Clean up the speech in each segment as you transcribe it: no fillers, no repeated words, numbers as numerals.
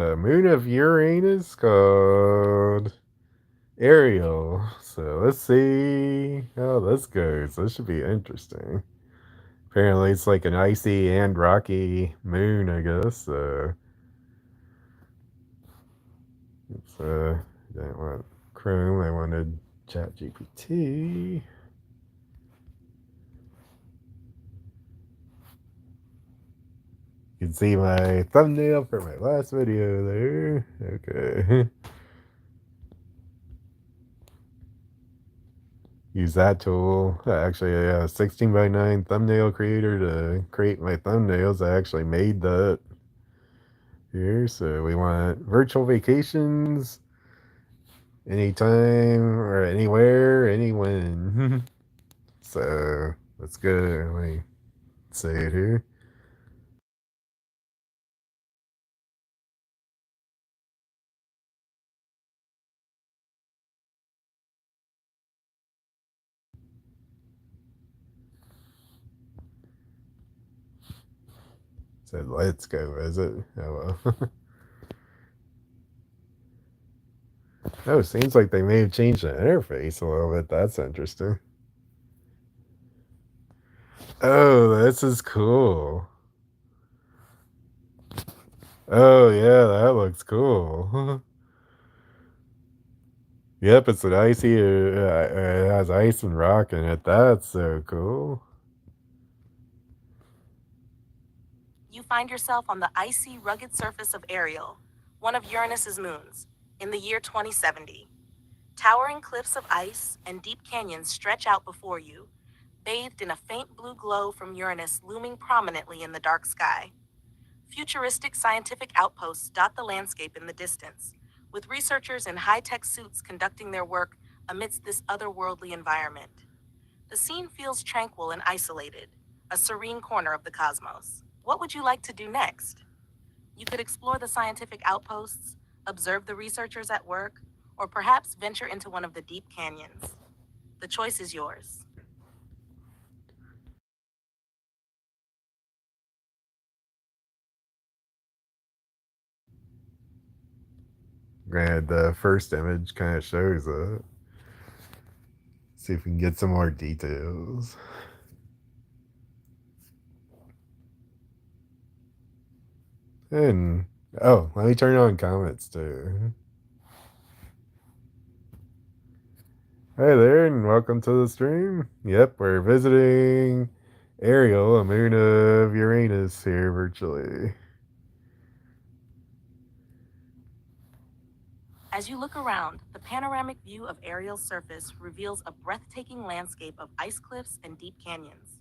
The moon of Uranus called Ariel. So let's see how this goes. This should be interesting. Apparently, it's like an icy and rocky moon, I guess. It's I didn't want Chrome. I wanted ChatGPT. You can see my thumbnail for my last video there. Okay. Use that tool. Actually, a 16 by 9 thumbnail creator to create my thumbnails. I actually made that here. So we want virtual vacations anytime or anywhere, anyone. So let's go. Let me say it here. Said let's go visit. Oh well. Oh, seems like they may have changed the interface a little bit. That's interesting. Oh, this is cool. Oh yeah, that looks cool. Yep, it's an icy. It has ice and rock in it. That's so cool. You find yourself on the icy, rugged surface of Ariel, one of Uranus's moons, in the year 2070. Towering cliffs of ice and deep canyons stretch out before you, bathed in a faint blue glow from Uranus looming prominently in the dark sky. Futuristic scientific outposts dot the landscape in the distance, with researchers in high-tech suits conducting their work amidst this otherworldly environment. The scene feels tranquil and isolated, a serene corner of the cosmos. What would you like to do next? You could explore the scientific outposts, observe the researchers at work, or perhaps venture into one of the deep canyons. The choice is yours. Granted, the first image kind of shows it. See if we can get some more details. And oh, let me turn on comments too. Hey there, and welcome to the stream. Yep, we're visiting Ariel, a moon of Uranus here virtually. As you look around, the panoramic view of Ariel's surface reveals a breathtaking landscape of ice cliffs and deep canyons.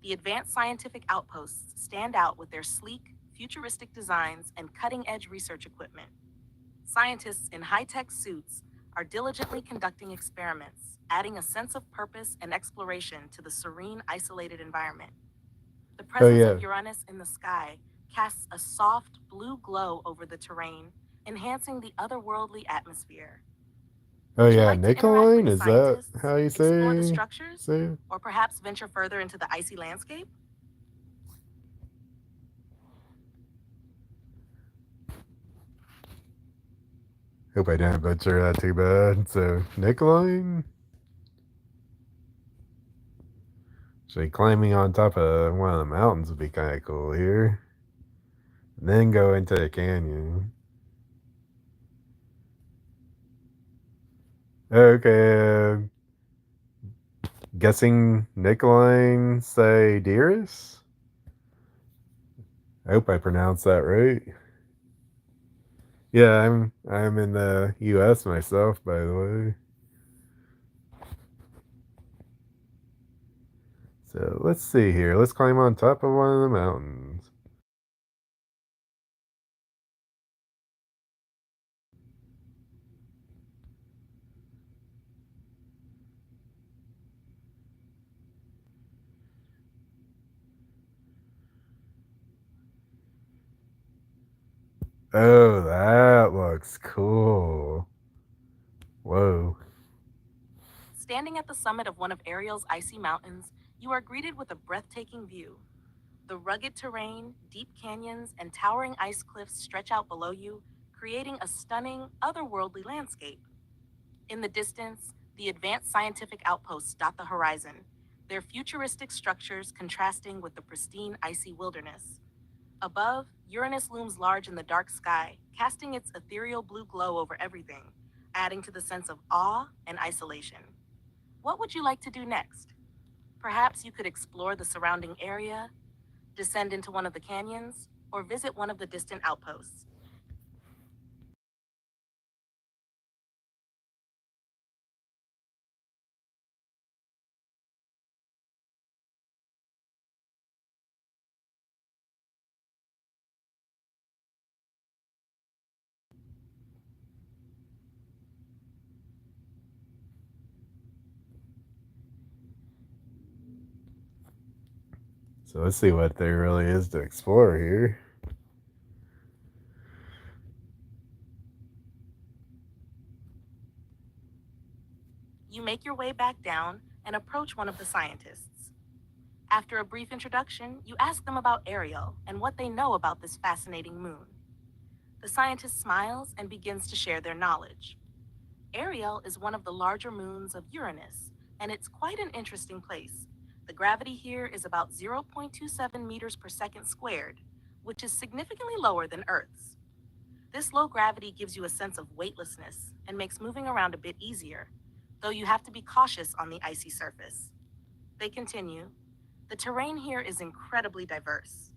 The advanced scientific outposts stand out with their sleek, futuristic designs and cutting-edge research equipment. Scientists in high-tech suits are diligently conducting experiments, adding a sense of purpose and exploration to the serene, isolated environment. The Oh presence yeah, of Uranus in the sky casts a soft blue glow over the terrain, enhancing the otherworldly atmosphere. oh Would you yeah, like to interact with Nicoline. the Is that scientists, how you explore the say structures, say? or perhaps venture further into the icy landscape? Hope I didn't butcher that too bad. So Nicoline. Actually, climbing on top of one of the mountains would be kind of cool here. And then go into the canyon. Okay, guessing Nicoline say Dearest? I hope I pronounced that right. Yeah, I'm in the US myself, by the way. So let's see here. Let's climb on top of one of the mountains. Oh, that looks cool. Whoa. Standing at the summit of one of Ariel's icy mountains, you are greeted with a breathtaking view. The rugged terrain, deep canyons, and towering ice cliffs stretch out below you, creating a stunning, otherworldly landscape. In the distance, the advanced scientific outposts dot the horizon, their futuristic structures contrasting with the pristine icy wilderness. Above, Uranus looms large in the dark sky, casting its ethereal blue glow over everything, adding to the sense of awe and isolation. What would you like to do next? Perhaps you could explore the surrounding area, descend into one of the canyons, or visit one of the distant outposts. So let's see what there really is to explore here. You make your way back down and approach one of the scientists. After a brief introduction, you ask them about Ariel and what they know about this fascinating moon. The scientist smiles and begins to share their knowledge. Ariel is one of the larger moons of Uranus, and it's quite an interesting place. The gravity here is about 0.27 meters per second squared, which is significantly lower than Earth's. This low gravity gives you a sense of weightlessness and makes moving around a bit easier, though you have to be cautious on the icy surface. They continue. The terrain here is incredibly diverse.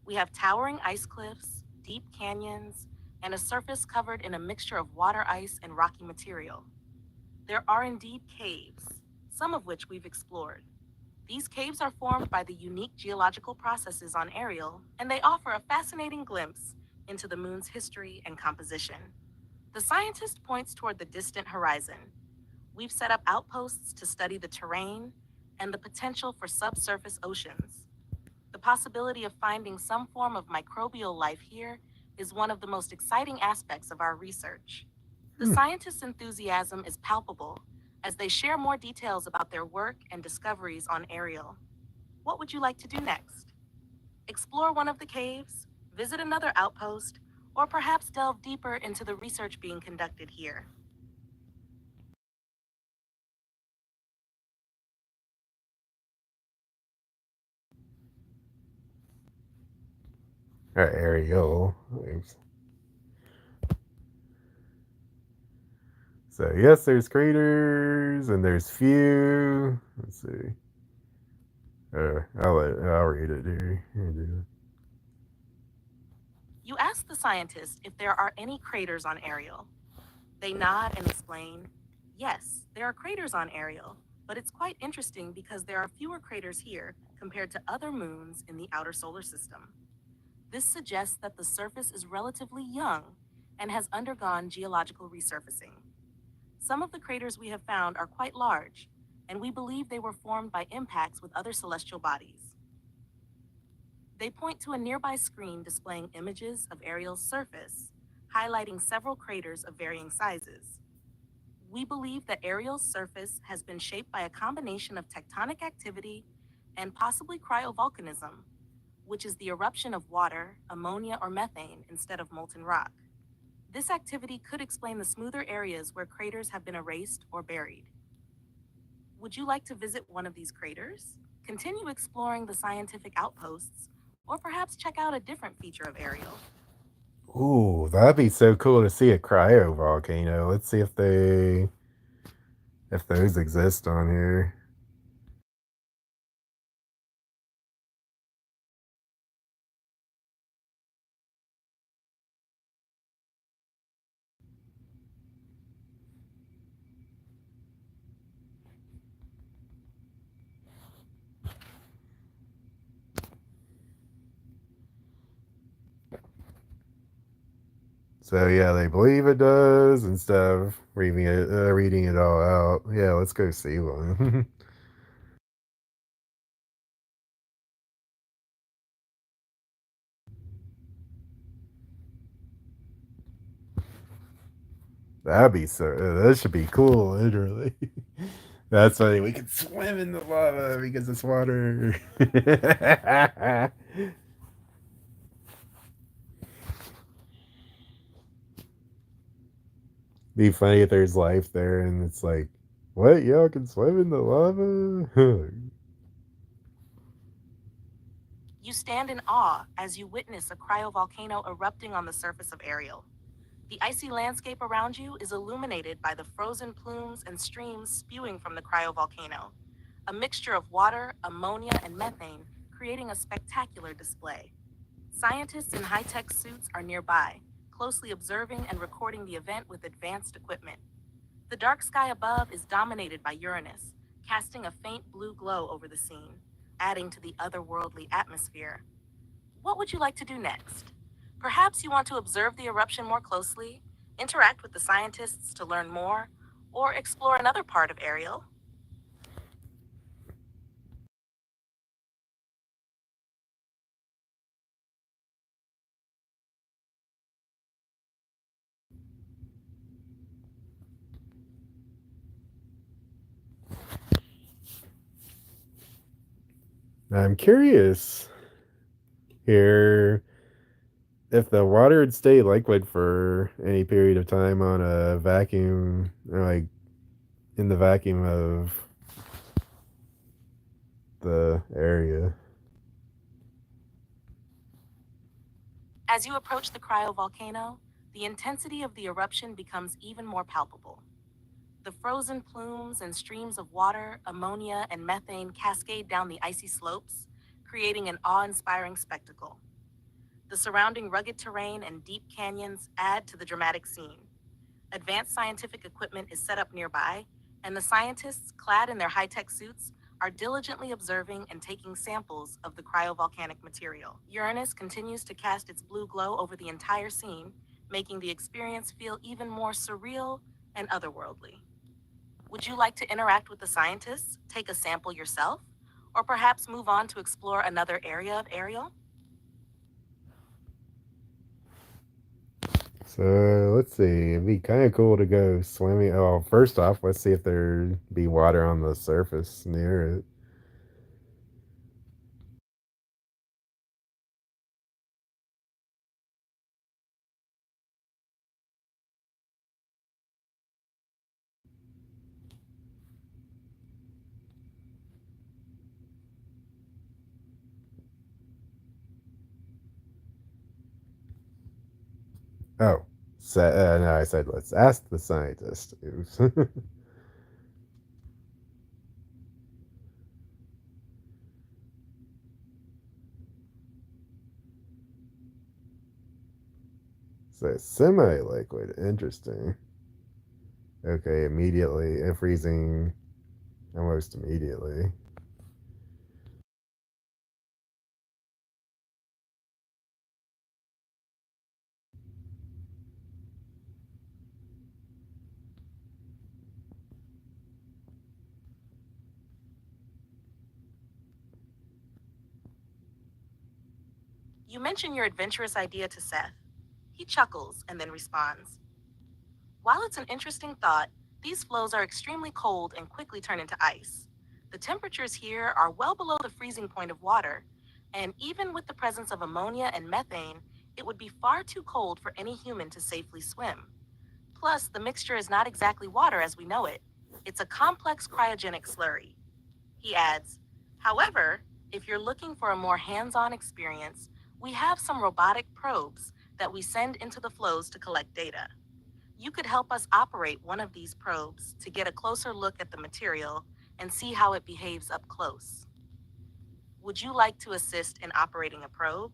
We have towering ice cliffs, deep canyons, and a surface covered in a mixture of water ice and rocky material. There are indeed caves, some of which we've explored. These caves are formed by the unique geological processes on Ariel, and they offer a fascinating glimpse into the moon's history and composition. The scientist points toward the distant horizon. We've set up outposts to study the terrain and the potential for subsurface oceans. The possibility of finding some form of microbial life here is one of the most exciting aspects of our research. The Hmm. scientists' enthusiasm is palpable as they share more details about their work and discoveries on Ariel. What would you like to do next? Explore one of the caves, visit another outpost, or perhaps delve deeper into the research being conducted here? Ariel. So yes, there's craters and there's few. Let's see. I'll read it here. You ask the scientist if there are any craters on Ariel. They nod and explain, yes, there are craters on Ariel, but it's quite interesting because there are fewer craters here compared to other moons in the outer solar system. This suggests that the surface is relatively young and has undergone geological resurfacing. Some of the craters we have found are quite large, and we believe they were formed by impacts with other celestial bodies. They point to a nearby screen displaying images of Ariel's surface, highlighting several craters of varying sizes. We believe that Ariel's surface has been shaped by a combination of tectonic activity and possibly cryovolcanism, which is the eruption of water, ammonia, or methane instead of molten rock. This activity could explain the smoother areas where craters have been erased or buried. Would you like to visit one of these craters? Continue exploring the scientific outposts, or perhaps check out a different feature of Ariel? Ooh, that'd be so cool to see a cryo volcano. Let's see if those exist on here. So yeah, they believe it does instead of reading it all out. Yeah, let's go see one. That'd be so. That should be cool, literally. That's funny. We can swim in the lava because it's water. Be funny if there's life there and it's like, what? Y'all can swim in the lava? You stand in awe as you witness a cryovolcano erupting on the surface of Ariel. The icy landscape around you is illuminated by the frozen plumes and streams spewing from the cryovolcano, a mixture of water, ammonia, and methane, creating a spectacular display. Scientists in high tech suits are nearby, closely observing and recording the event with advanced equipment. The dark sky above is dominated by Uranus, casting a faint blue glow over the scene, adding to the otherworldly atmosphere. What would you like to do next? Perhaps you want to observe the eruption more closely, interact with the scientists to learn more, or explore another part of Ariel. I'm curious here if the water would stay liquid for any period of time on a vacuum, or like in the vacuum of the area. As you approach the cryovolcano, the intensity of the eruption becomes even more palpable. The frozen plumes and streams of water, ammonia, and methane cascade down the icy slopes, creating an awe inspiring spectacle. The surrounding rugged terrain and deep canyons add to the dramatic scene. Advanced scientific equipment is set up nearby, and the scientists, clad in their high tech suits, are diligently observing and taking samples of the cryovolcanic material. Uranus continues to cast its blue glow over the entire scene, making the experience feel even more surreal and otherworldly. Would you like to interact with the scientists, take a sample yourself, or perhaps move on to explore another area of Ariel? So let's see. It'd be kind of cool to go swimming. Oh, first off, let's see if there'd be water on the surface near it. Oh, no, I said let's ask the scientist. Oops. So semi-liquid. Interesting. Okay, immediately freezing almost immediately. You mention your adventurous idea to Seth. He chuckles and then responds, while it's an interesting thought, these flows are extremely cold and quickly turn into ice. The temperatures here are well below the freezing point of water, and even with the presence of ammonia and methane, it would be far too cold for any human to safely swim. Plus, the mixture is not exactly water as we know it. It's a complex cryogenic slurry. He adds, however, if you're looking for a more hands on experience, we have some robotic probes that we send into the flows to collect data. You could help us operate one of these probes to get a closer look at the material and see how it behaves up close. Would you like to assist in operating a probe?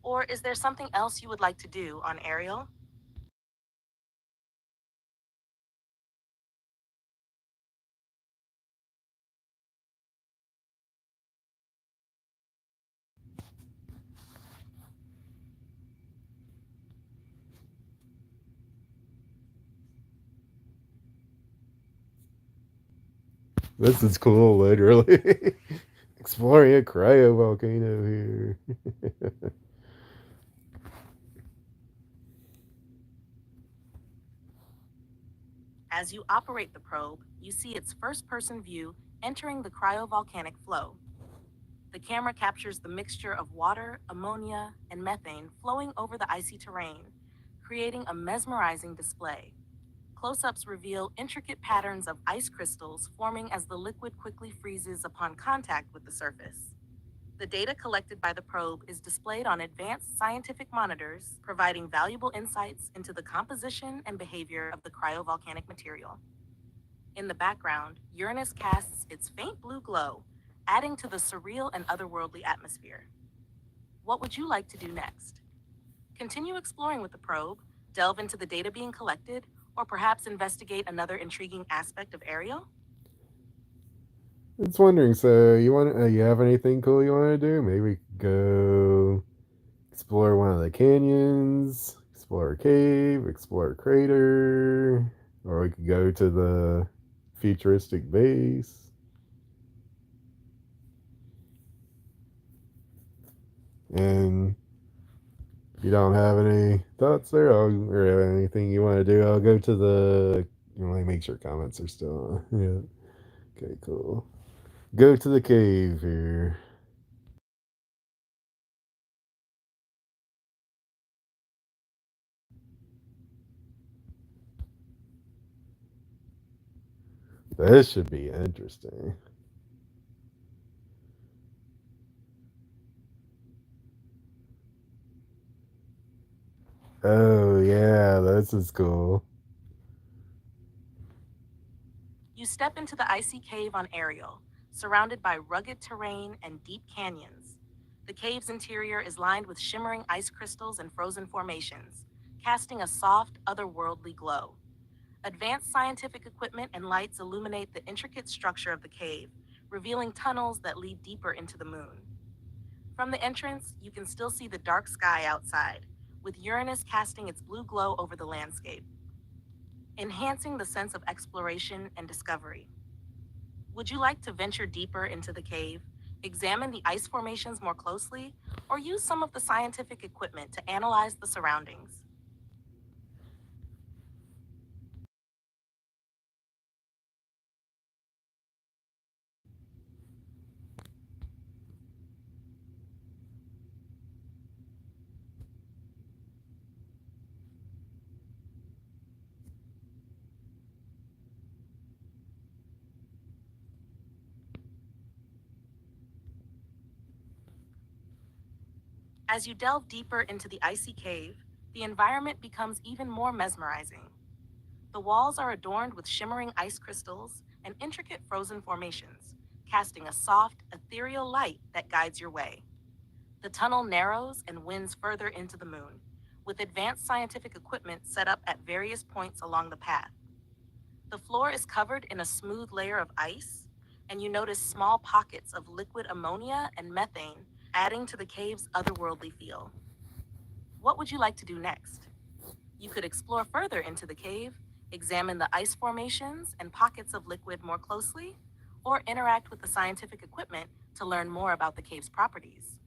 Or is there something else you would like to do on Ariel? This is cool, literally. Exploring a cryovolcano here. As you operate the probe, you see its first-person view entering the cryovolcanic flow. The camera captures the mixture of water, ammonia, and methane flowing over the icy terrain, creating a mesmerizing display. Close-ups reveal intricate patterns of ice crystals forming as the liquid quickly freezes upon contact with the surface. The data collected by the probe is displayed on advanced scientific monitors, providing valuable insights into the composition and behavior of the cryovolcanic material. In the background, Uranus casts its faint blue glow, adding to the surreal and otherworldly atmosphere. What would you like to do next? Continue exploring with the probe, delve into the data being collected, or perhaps investigate another intriguing aspect of Ariel? It's wondering. So you have anything cool you want to do? Maybe we could go explore one of the canyons, explore a cave, explore a crater, or we could go to the futuristic base. And if you don't have any thoughts there, or anything you want to do, I'll go to the. Let me make sure comments are still on. Yeah. Okay. Cool. Go to the cave here. This should be interesting. Oh yeah, this is cool. You step into the icy cave on Ariel, surrounded by rugged terrain and deep canyons. The cave's interior is lined with shimmering ice crystals and frozen formations, casting a soft, otherworldly glow. Advanced scientific equipment and lights illuminate the intricate structure of the cave, revealing tunnels that lead deeper into the moon. From the entrance, you can still see the dark sky outside, with Uranus casting its blue glow over the landscape, enhancing the sense of exploration and discovery. Would you like to venture deeper into the cave, examine the ice formations more closely, or use some of the scientific equipment to analyze the surroundings? As you delve deeper into the icy cave, the environment becomes even more mesmerizing. The walls are adorned with shimmering ice crystals and intricate frozen formations, casting a soft, ethereal light that guides your way. The tunnel narrows and winds further into the moon, with advanced scientific equipment set up at various points along the path. The floor is covered in a smooth layer of ice, and you notice small pockets of liquid ammonia and methane, adding to the cave's otherworldly feel. What would you like to do next? You could explore further into the cave, examine the ice formations and pockets of liquid more closely, or interact with the scientific equipment to learn more about the cave's properties.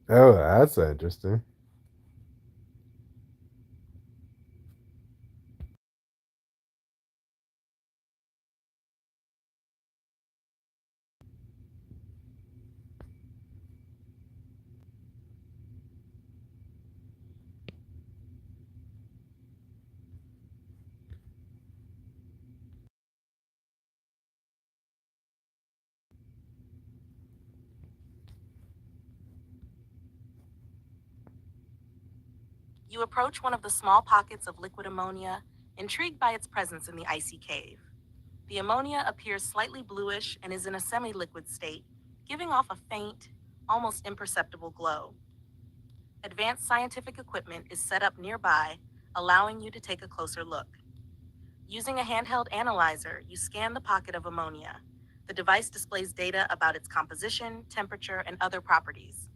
Oh, that's interesting. You approach one of the small pockets of liquid ammonia, intrigued by its presence in the icy cave. The ammonia appears slightly bluish and is in a semi liquid state, giving off a faint, almost imperceptible glow. Advanced scientific equipment is set up nearby, allowing you to take a closer look. Using a handheld analyzer, you scan the pocket of ammonia. The device displays data about its composition, temperature, and other properties.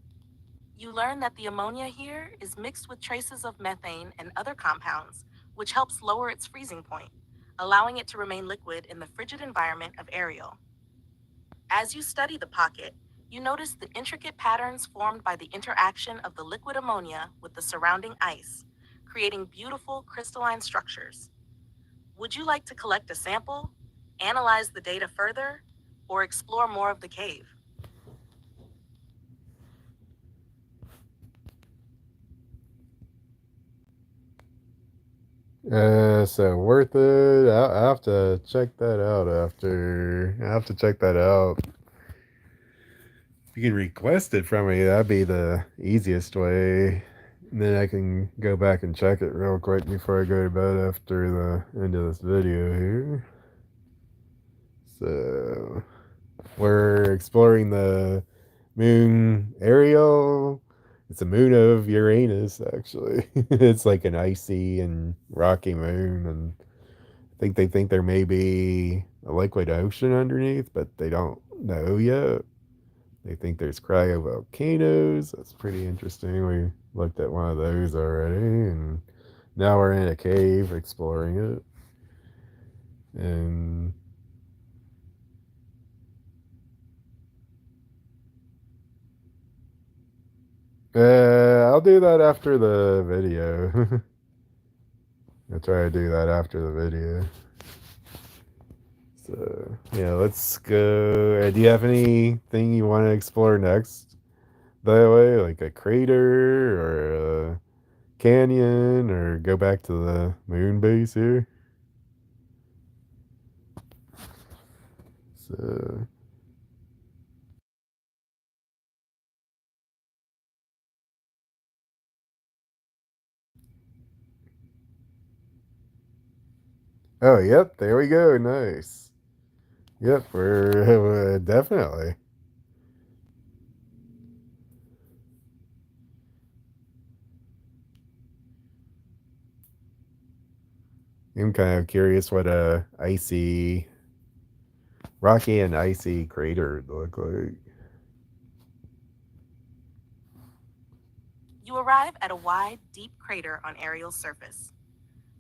You learn that the ammonia here is mixed with traces of methane and other compounds, which helps lower its freezing point, allowing it to remain liquid in the frigid environment of Ariel. As you study the pocket, you notice the intricate patterns formed by the interaction of the liquid ammonia with the surrounding ice, creating beautiful crystalline structures. Would you like to collect a sample, analyze the data further, or explore more of the cave? So worth it. I have to check that out after. I have to check that out. If you can request it from me, that'd be the easiest way. And then I can go back and check it real quick before I go to bed after the end of this video here. So we're exploring the moon Ariel. It's a moon of Uranus, actually. It's like an icy and rocky moon, and I think they think there may be a liquid ocean underneath, but they don't know yet. They think there's cryo volcanoes. That's pretty interesting. We looked at one of those already, and now we're in a cave exploring it. And I'll do that after the video. I'll try to do that after the video. So yeah, let's go. Do you have anything you want to explore next? That way, like a crater or a canyon, or go back to the moon base here. So, oh, yep, there we go. Nice. Yep, we're definitely. I'm kind of curious what a icy, rocky and icy crater would look like. You arrive at a wide, deep crater on Ariel's surface.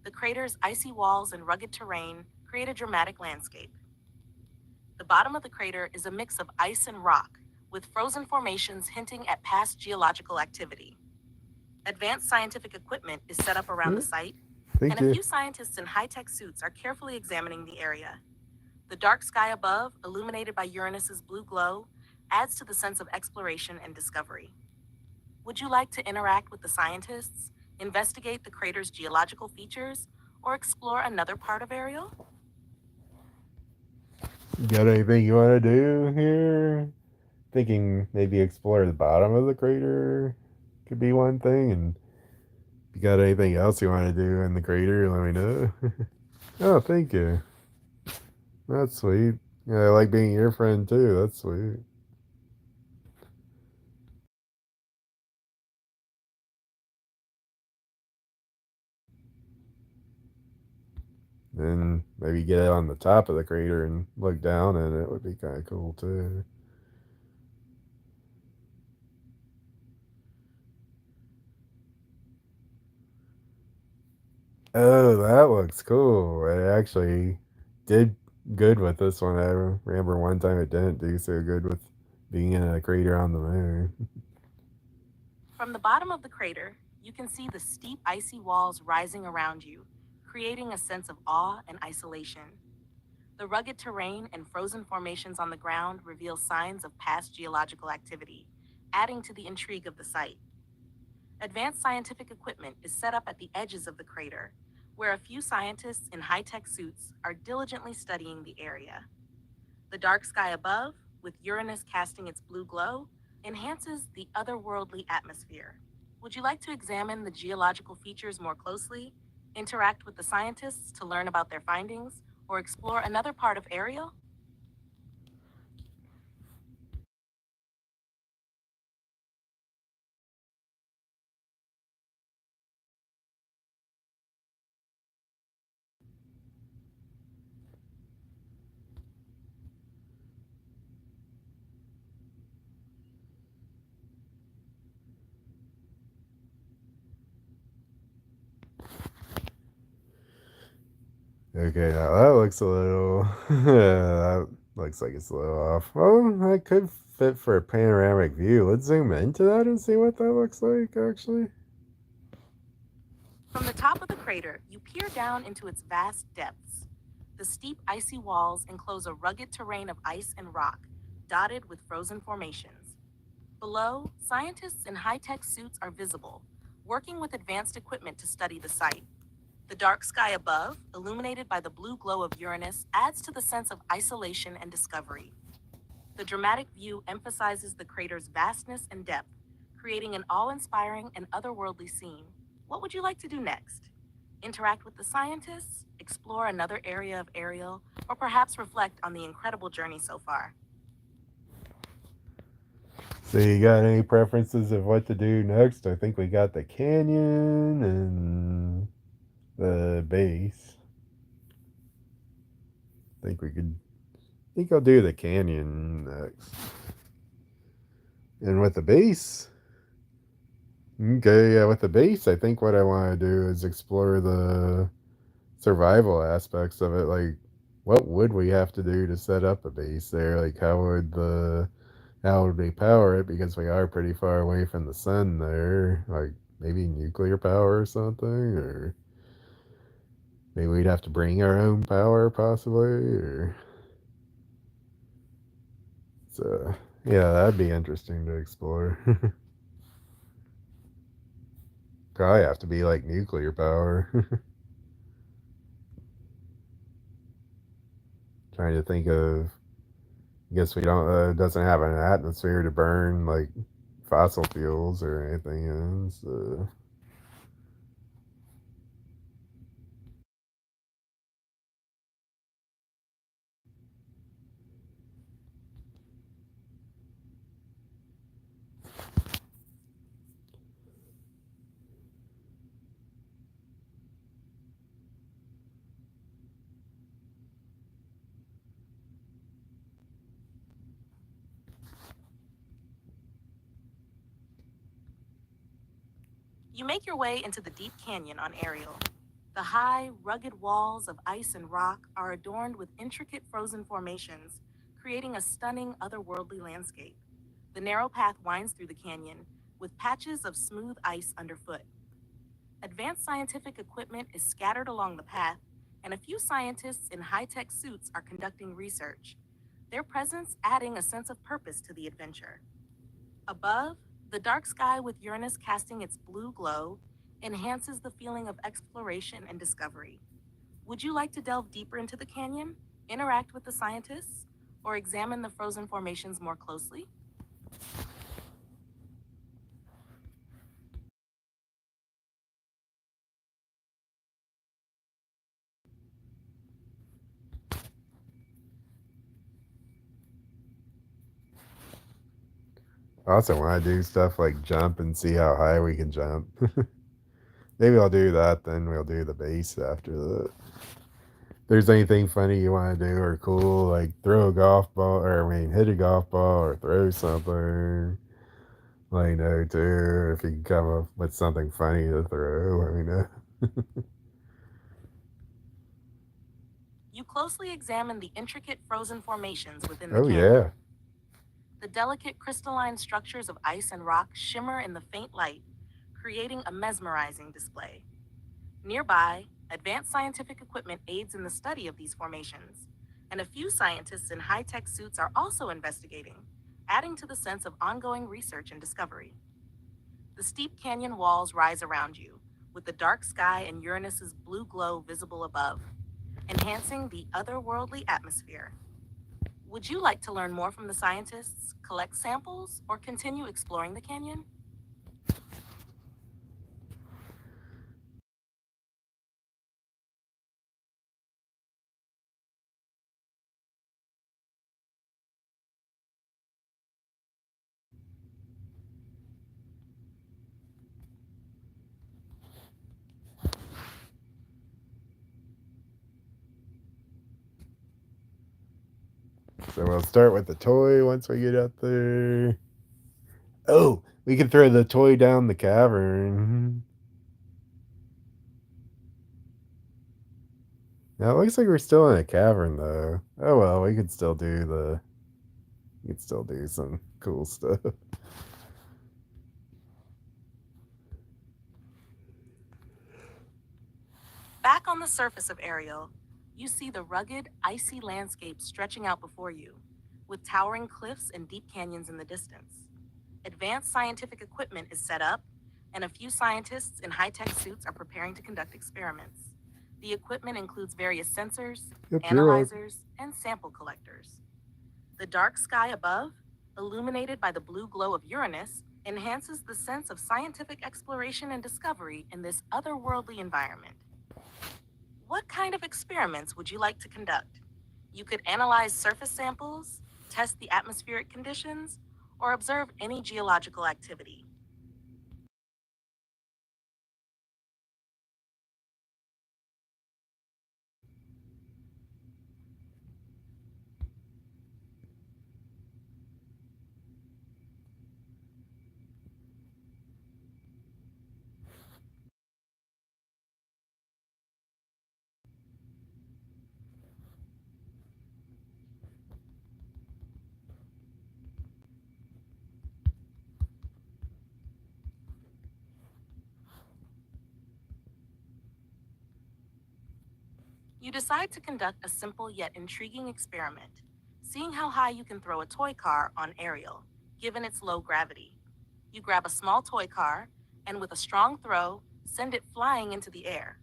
The crater's icy walls and rugged terrain create a dramatic landscape. The bottom of the crater is a mix of ice and rock, with frozen formations hinting at past geological activity. Advanced scientific equipment is set up around the Yeah, site, and thank a you. few scientists in high tech suits are carefully examining the area. The dark sky above, illuminated by Uranus's blue glow, adds to the sense of exploration and discovery. Would you like to interact with the scientists, investigate the crater's geological features, or explore another part of Ariel? Got anything you want to do here? Thinking maybe explore the bottom of the crater could be one thing, and if you got anything else you want to do in the crater, let me know. Oh, thank you. That's sweet. Yeah, I like being your friend too. That's sweet. Then maybe get on the top of the crater and look down, and it would be kind of cool too. Oh, that looks cool. It actually did good with this one. I remember one time it didn't do so good with being in a crater on the moon. From the bottom of the crater, you can see the steep icy walls rising around you, creating a sense of awe and isolation. The rugged terrain and frozen formations on the ground reveal signs of past geological activity, adding to the intrigue of the site. Advanced scientific equipment is set up at the edges of the crater, where a few scientists in high tech suits are diligently studying the area. The dark sky above, with Uranus casting its blue glow, enhances the otherworldly atmosphere. Would you like to examine the geological features more closely, interact with the scientists to learn about their findings, or explore another part of Ariel? Okay, now that looks a little. That looks like it's a little off. Well, that could fit for a panoramic view. Let's zoom into that and see what that looks like, actually. From the top of the crater, you peer down into its vast depths. The steep, icy walls enclose a rugged terrain of ice and rock, dotted with frozen formations. Below, scientists in high tech suits are visible, working with advanced equipment to study the site. The dark sky above, illuminated by the blue glow of Uranus, adds to the sense of isolation and discovery. The dramatic view emphasizes the crater's vastness and depth, creating an awe inspiring and otherworldly scene. What would you like to do next? Interact with the scientists, explore another area of Ariel, or perhaps reflect on the incredible journey so far? So you got any preferences of what to do next? I think we got the canyon and the base. I think we could. I think I'll do the canyon next. And with the base, okay, yeah, with the base, I think what I want to do is explore the survival aspects of it. Like, what would we have to do to set up a base there? Like, how would we power it? Because we are pretty far away from the sun there. Like, maybe nuclear power or something, or maybe we'd have to bring our own power, possibly. Or so, yeah, that'd be interesting to explore. Probably have to be like nuclear power. Trying to think of. I guess we don't. It doesn't have an atmosphere to burn like fossil fuels or anything in. You make your way into the deep canyon on Ariel. The high, rugged walls of ice and rock are adorned with intricate frozen formations, creating a stunning, otherworldly landscape. The narrow path winds through the canyon, with patches of smooth ice underfoot. Advanced scientific equipment is scattered along the path, and a few scientists in high tech suits are conducting research, their presence adding a sense of purpose to the adventure. Above, the dark sky with Uranus casting its blue glow enhances the feeling of exploration and discovery. Would you like to delve deeper into the canyon, interact with the scientists, or examine the frozen formations more closely? I also want to do stuff like jump and see how high we can jump. Maybe I'll do that. Then we'll do the base after that. If there's anything funny you want to do or cool, like throw a golf ball, or I mean, hit a golf ball or throw something. Let me know too. If you can come up with something funny to throw, let me know. You closely examine the intricate frozen formations within the Oh canyon. yeah. The delicate crystalline structures of ice and rock shimmer in the faint light, creating a mesmerizing display. Nearby, advanced scientific equipment aids in the study of these formations, and a few scientists in high tech suits are also investigating, adding to the sense of ongoing research and discovery. The steep canyon walls rise around you, with the dark sky and Uranus's blue glow visible above, enhancing the otherworldly atmosphere. Would you like to learn more from the scientists, collect samples, or continue exploring the canyon? So we'll start with the toy once we get up there. Oh, we can throw the toy down the cavern. Now it looks like we're still in a cavern though. Oh well, we could still do some cool stuff. Back on the surface of Ariel, you see the rugged, icy landscape stretching out before you, with towering cliffs and deep canyons in the distance. Advanced scientific equipment is set up, and a few scientists in high tech suits are preparing to conduct experiments. The equipment includes various sensors, Yep, you're right. analyzers, and sample collectors. The dark sky above, illuminated by the blue glow of Uranus, enhances the sense of scientific exploration and discovery in this otherworldly environment. What kind of experiments would you like to conduct? You could analyze surface samples, test the atmospheric conditions, or observe any geological activity. You decide to conduct a simple yet intriguing experiment, seeing how high you can throw a toy car on Ariel, given its low gravity. You grab a small toy car and, with a strong throw, send it flying into the air.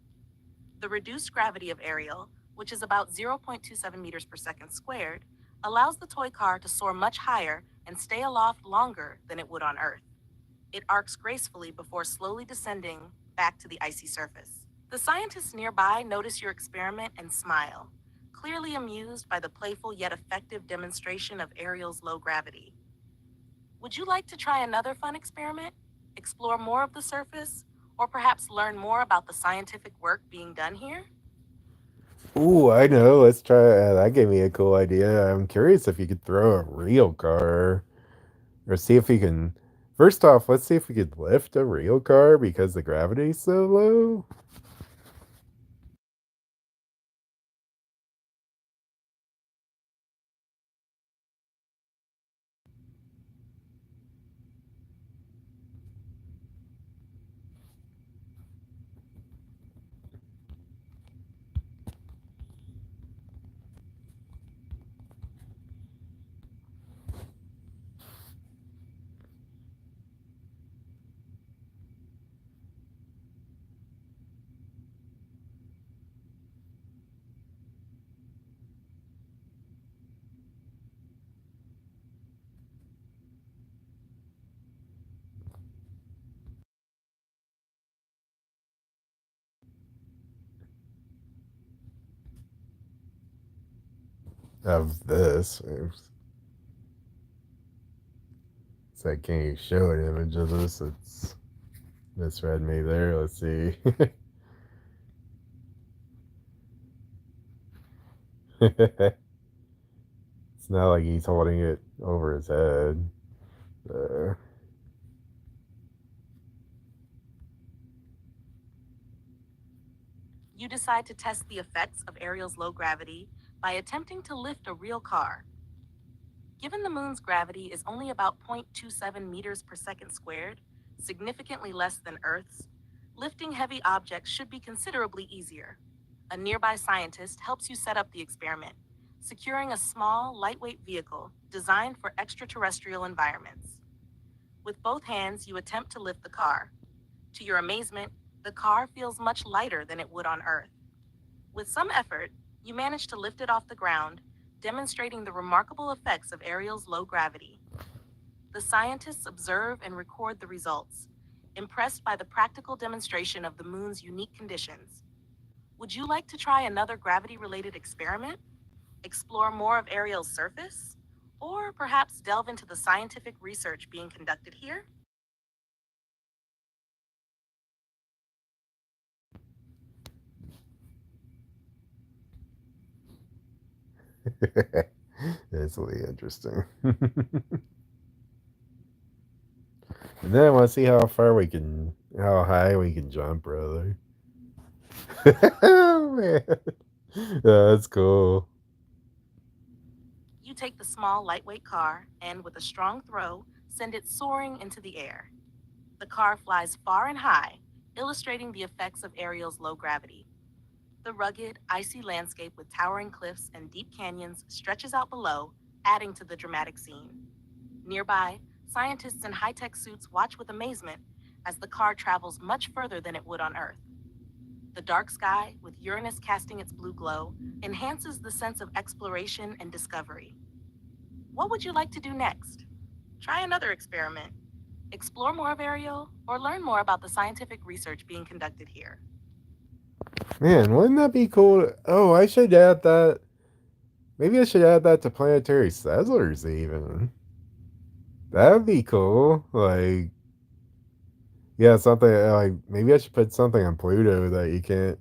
The reduced gravity of Ariel, which is about 0.27 meters per second squared, allows the toy car to soar much higher and stay aloft longer than it would on Earth. It arcs gracefully before slowly descending back to the icy surface. The scientists nearby notice your experiment and smile, clearly amused by the playful yet effective demonstration of Ariel's low gravity. Would you like to try another fun experiment? Explore more of the surface? Or perhaps learn more about the scientific work being done here? Ooh, I know. Let's try. That gave me a cool idea. I'm curious if you could throw a real car, or see if we can. First off, let's see if we could lift a real car because the gravity's so low. Of this. It's like, can you show an image of this? It's misread me there. Let's see. It's not like he's holding it over his head. Uh, You decide to test the effects of Ariel's low gravity by attempting to lift a real car. Given the moon's gravity is only about 0.27 meters per second squared, significantly less than Earth's, lifting heavy objects should be considerably easier. A nearby scientist helps you set up the experiment, securing a small, lightweight vehicle designed for extraterrestrial environments. With both hands, you attempt to lift the car. To your amazement, the car feels much lighter than it would on Earth. With some effort, you manage to lift it off the ground, demonstrating the remarkable effects of Ariel's low gravity. The scientists observe and record the results, impressed by the practical demonstration of the moon's unique conditions. Would you like to try another gravity related experiment? Explore more of Ariel's surface? Or perhaps delve into the scientific research being conducted here? It's really interesting. And then I want to see how far we can, how high we can jump, brother. Oh, man. That's cool. You take the small, lightweight car and, with a strong throw, send it soaring into the air. The car flies far and high, illustrating the effects of Ariel's low gravity. The rugged, icy landscape with towering cliffs and deep canyons stretches out below, adding to the dramatic scene. Nearby, scientists in high tech suits watch with amazement as the car travels much further than it would on Earth. The dark sky, with Uranus casting its blue glow, enhances the sense of exploration and discovery. What would you like to do next? Try another experiment. Explore more of Ariel, or learn more about the scientific research being conducted here. Man, wouldn't that be cool? Oh, I should add that. Maybe I should add that to planetary settlers, even. That would be cool. Like, yeah, something like maybe I should put something on Pluto that you can't,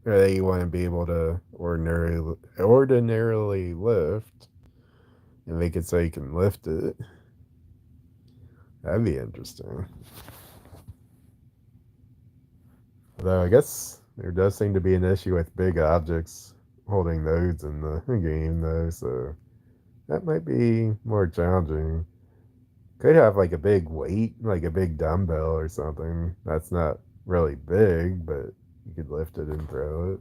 or that you wouldn't be able to ordinarily lift, and make it so you can lift it. That'd be interesting. Though I guess there does seem to be an issue with big objects holding nodes in the game, though, so that might be more challenging. Could have like a big weight, like a big dumbbell or something. That's not really big, but you could lift it and throw it.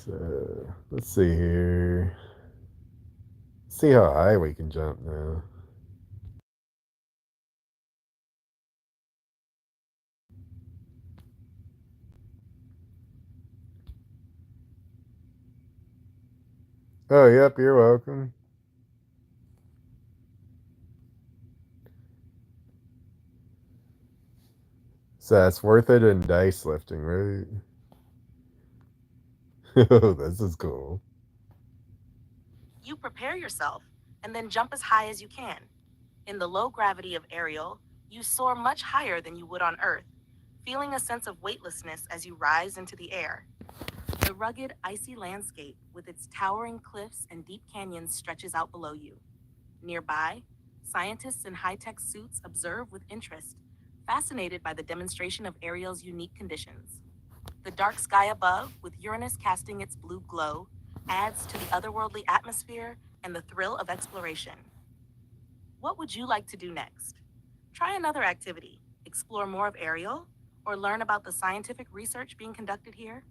So let's see here. See how high we can jump now. Oh, yep, you're welcome. So that's worth it in dice lifting, right? Oh, this is cool. You prepare yourself, and then jump as high as you can. In the low gravity of Ariel, you soar much higher than you would on Earth, feeling a sense of weightlessness as you rise into the air. The rugged, icy landscape, with its towering cliffs and deep canyons, stretches out below you. Nearby, scientists in high tech suits observe with interest, fascinated by the demonstration of Ariel's unique conditions. The dark sky above, with Uranus casting its blue glow, adds to the otherworldly atmosphere and the thrill of exploration. What would you like to do next? Try another activity, explore more of Ariel, or learn about the scientific research being conducted here.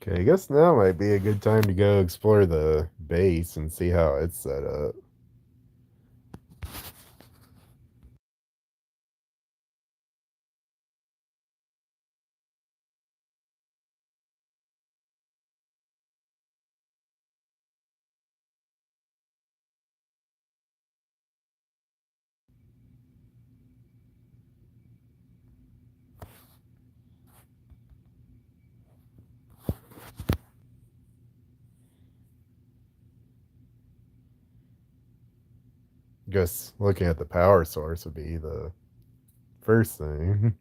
Okay, I guess now might be a good time to go explore the base and see how it's set up. Guess looking at the power source would be the first thing.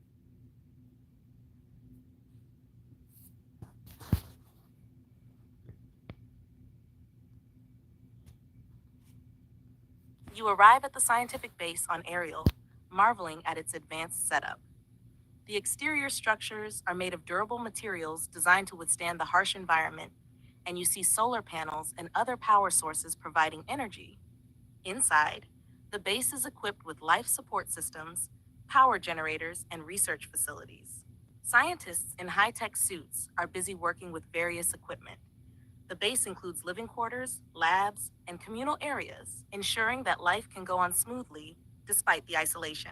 You arrive at the scientific base on Ariel, marveling at its advanced setup. The exterior structures are made of durable materials designed to withstand the harsh environment, and you see solar panels and other power sources providing energy. Inside, the base is equipped with life support systems, power generators, and research facilities. Scientists in high tech suits are busy working with various equipment. The base includes living quarters, labs, and communal areas, ensuring that life can go on smoothly despite the isolation.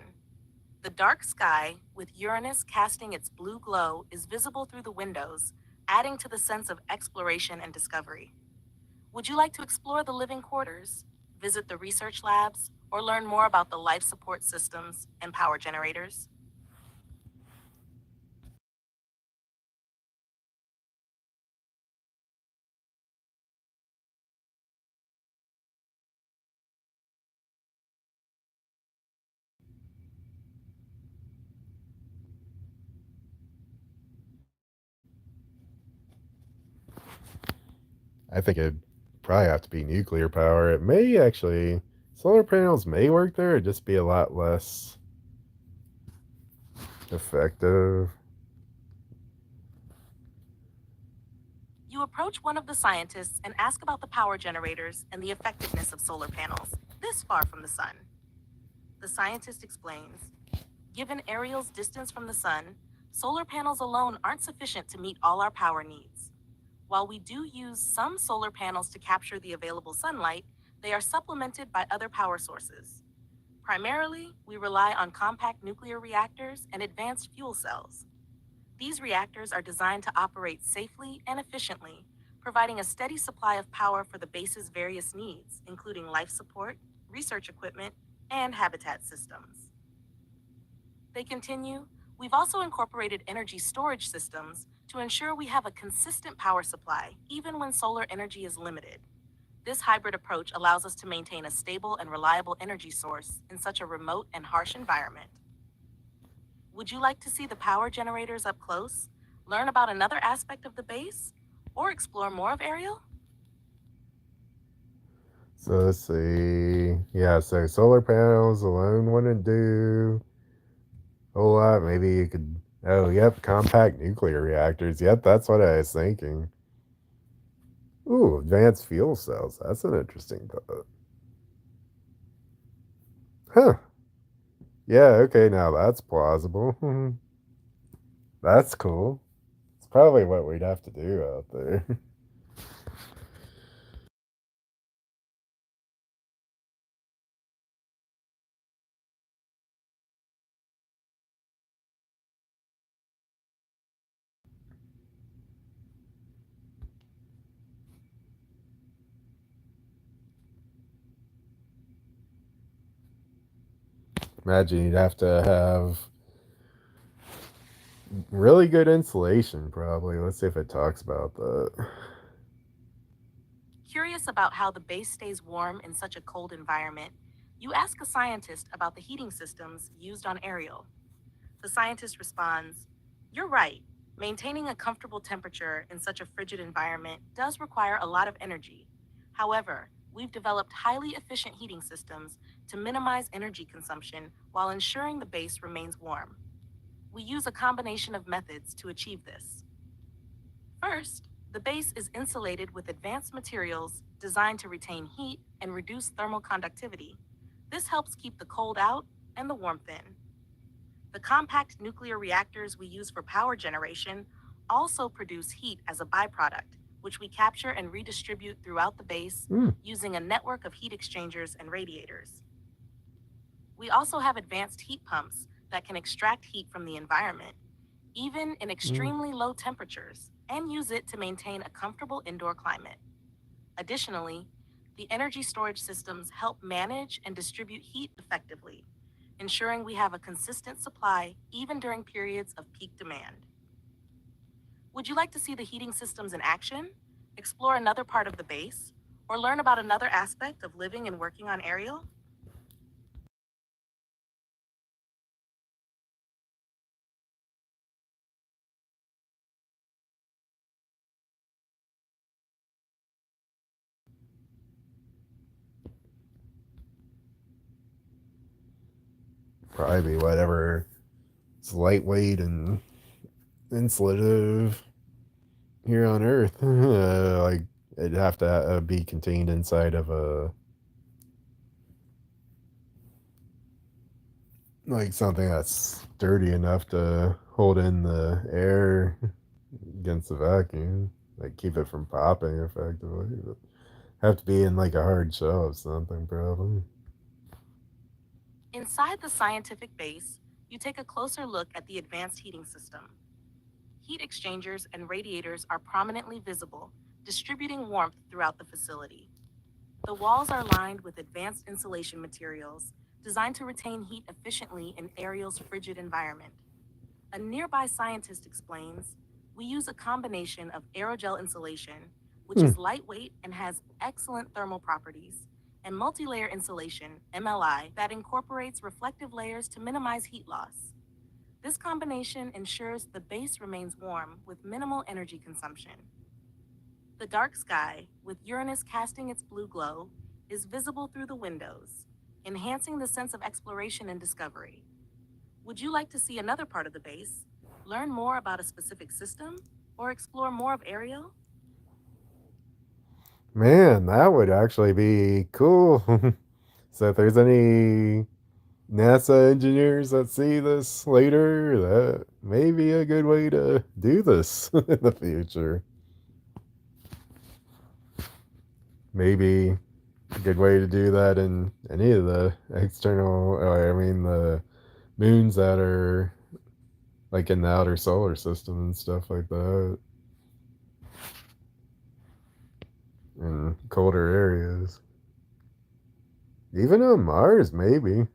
The dark sky, with Uranus casting its blue glow, is visible through the windows, adding to the sense of exploration and discovery. Would you like to explore the living quarters, visit the research labs, or learn more about the life support systems and power generators? I think it'd probably have to be nuclear power. It may actually, solar panels may work there, it'd just be a lot less effective. You approach one of the scientists and ask about the power generators and the effectiveness of solar panels this far from the sun. The scientist explains. Given Ariel's distance from the sun, solar panels alone aren't sufficient to meet all our power needs. While we do use some solar panels to capture the available sunlight, they are supplemented by other power sources. Primarily, we rely on compact nuclear reactors and advanced fuel cells. These reactors are designed to operate safely and efficiently, providing a steady supply of power for the base's various needs, including life support, research equipment, and habitat systems. They continue, we've also incorporated energy storage systems to ensure we have a consistent power supply, even when solar energy is limited. This hybrid approach allows us to maintain a stable and reliable energy source in such a remote and harsh environment. Would you like to see the power generators up close, learn about another aspect of the base, or explore more of Ariel? So let's see. Yeah, so solar panels alone wouldn't do a whole lot. Maybe you could. Oh, yep, compact nuclear reactors. Yep, that's what I was thinking. Ooh, advanced fuel cells. That's an interesting thought. Huh. Yeah, okay, now that's plausible. That's cool. It's probably what we'd have to do out there. Imagine you'd have to have really good insulation, probably. Let's see if it talks about that. Curious about how the base stays warm in such a cold environment, you ask a scientist about the heating systems used on Ariel. The scientist responds, "You're right. Maintaining a comfortable temperature in such a frigid environment does require a lot of energy. However, we've developed highly efficient heating systems to minimize energy consumption while ensuring the base remains warm. We use a combination of methods to achieve this. First, the base is insulated with advanced materials designed to retain heat and reduce thermal conductivity. This helps keep the cold out and the warmth in. The compact nuclear reactors we use for power generation also produce heat as a byproduct, which we capture and redistribute throughout the base Hmm. using a network of heat exchangers and radiators. We also have advanced heat pumps that can extract heat from the environment, even in Hmm. extremely low temperatures, and use it to maintain a comfortable indoor climate. Additionally, the energy storage systems help manage and distribute heat effectively, ensuring we have a consistent supply even during periods of peak demand. Would you like to see the heating systems in action, explore another part of the base, or learn about another aspect of living and working on Ariel? Probably be whatever. It's lightweight and insulative here on Earth. Like, it'd have to be contained inside of a. Like something that's sturdy enough to hold in the air against the vacuum. Like, keep it from popping effectively. But have to be in like a hard shell of something, probably. Inside the scientific base, you take a closer look at the advanced heating system. Heat exchangers and radiators are prominently visible, distributing warmth throughout the facility. The walls are lined with advanced insulation materials designed to retain heat efficiently in Ariel's frigid environment. A nearby scientist explains, we use a combination of aerogel insulation, which Hmm. is lightweight and has excellent thermal properties, and multilayer insulation, MLI, that incorporates reflective layers to minimize heat loss. This combination ensures the base remains warm with minimal energy consumption. The dark sky, with Uranus casting its blue glow, is visible through the windows, enhancing the sense of exploration and discovery. Would you like to see another part of the base, learn more about a specific system, or explore more of Ariel? Man, that would actually be cool. So if there's any NASA engineers that see this later, that may be a good way to do this in the future. Maybe a good way to do that in any of the external, I mean, the moons that are like in the outer solar system and stuff like that, in colder areas. Even on Mars, maybe.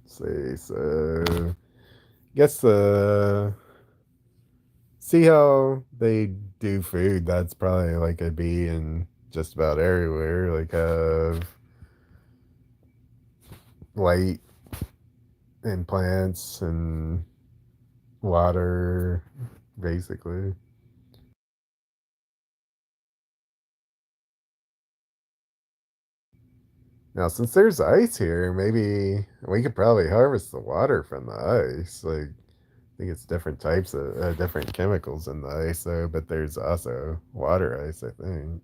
See, so guess see how they do food. That's probably like a bee in just about everywhere. Like have light and plants and water, basically. Now, since there's ice here, maybe we could probably harvest the water from the ice. Like, I think it's different types of different chemicals in the ice, though. But there's also water ice, I think.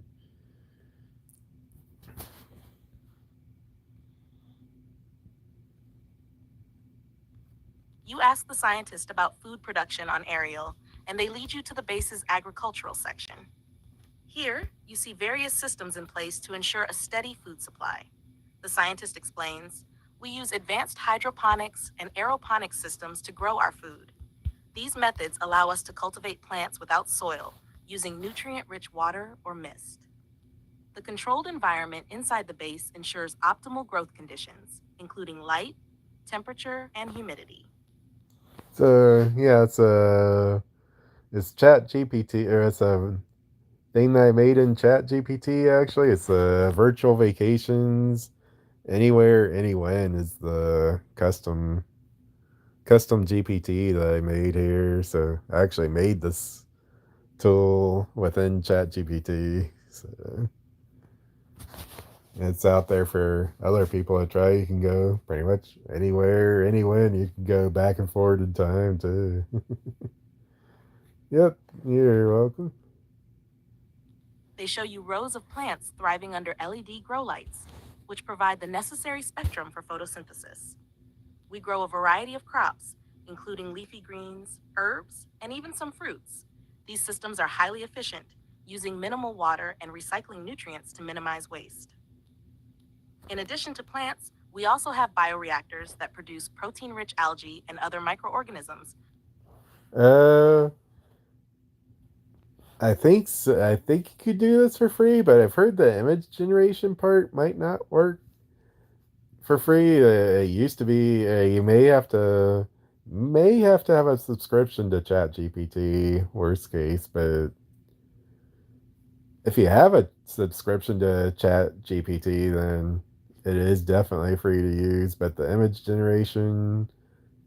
You ask the scientist about food production on Ariel, and they lead you to the base's agricultural section. Here, you see various systems in place to ensure a steady food supply. The scientist explains, we use advanced hydroponics and aeroponics systems to grow our food. These methods allow us to cultivate plants without soil, using nutrient rich water or mist. The controlled environment inside the base ensures optimal growth conditions, including light, temperature, and humidity. So yeah, it's Chat GPT, or it's a thing that I made in Chat GPT. Actually, it's virtual vacations anywhere, anywhen is the custom GPT that I made here. So I actually made this tool within Chat GPT. So it's out there for other people to try. You can go pretty much anywhere, anywhen. You can go back and forward in time too. Yep, you're welcome. They show you rows of plants thriving under LED grow lights, which provide the necessary spectrum for photosynthesis. We grow a variety of crops, including leafy greens, herbs, and even some fruits. These systems are highly efficient, using minimal water and recycling nutrients to minimize waste. In addition to plants, we also have bioreactors that produce protein rich algae and other microorganisms. Uh, I think you could do this for free, but I've heard the image generation part might not work for free. It used to be you may have to have a subscription to ChatGPT, worst case, but if you have a subscription to ChatGPT, then it is definitely free to use. But the image generation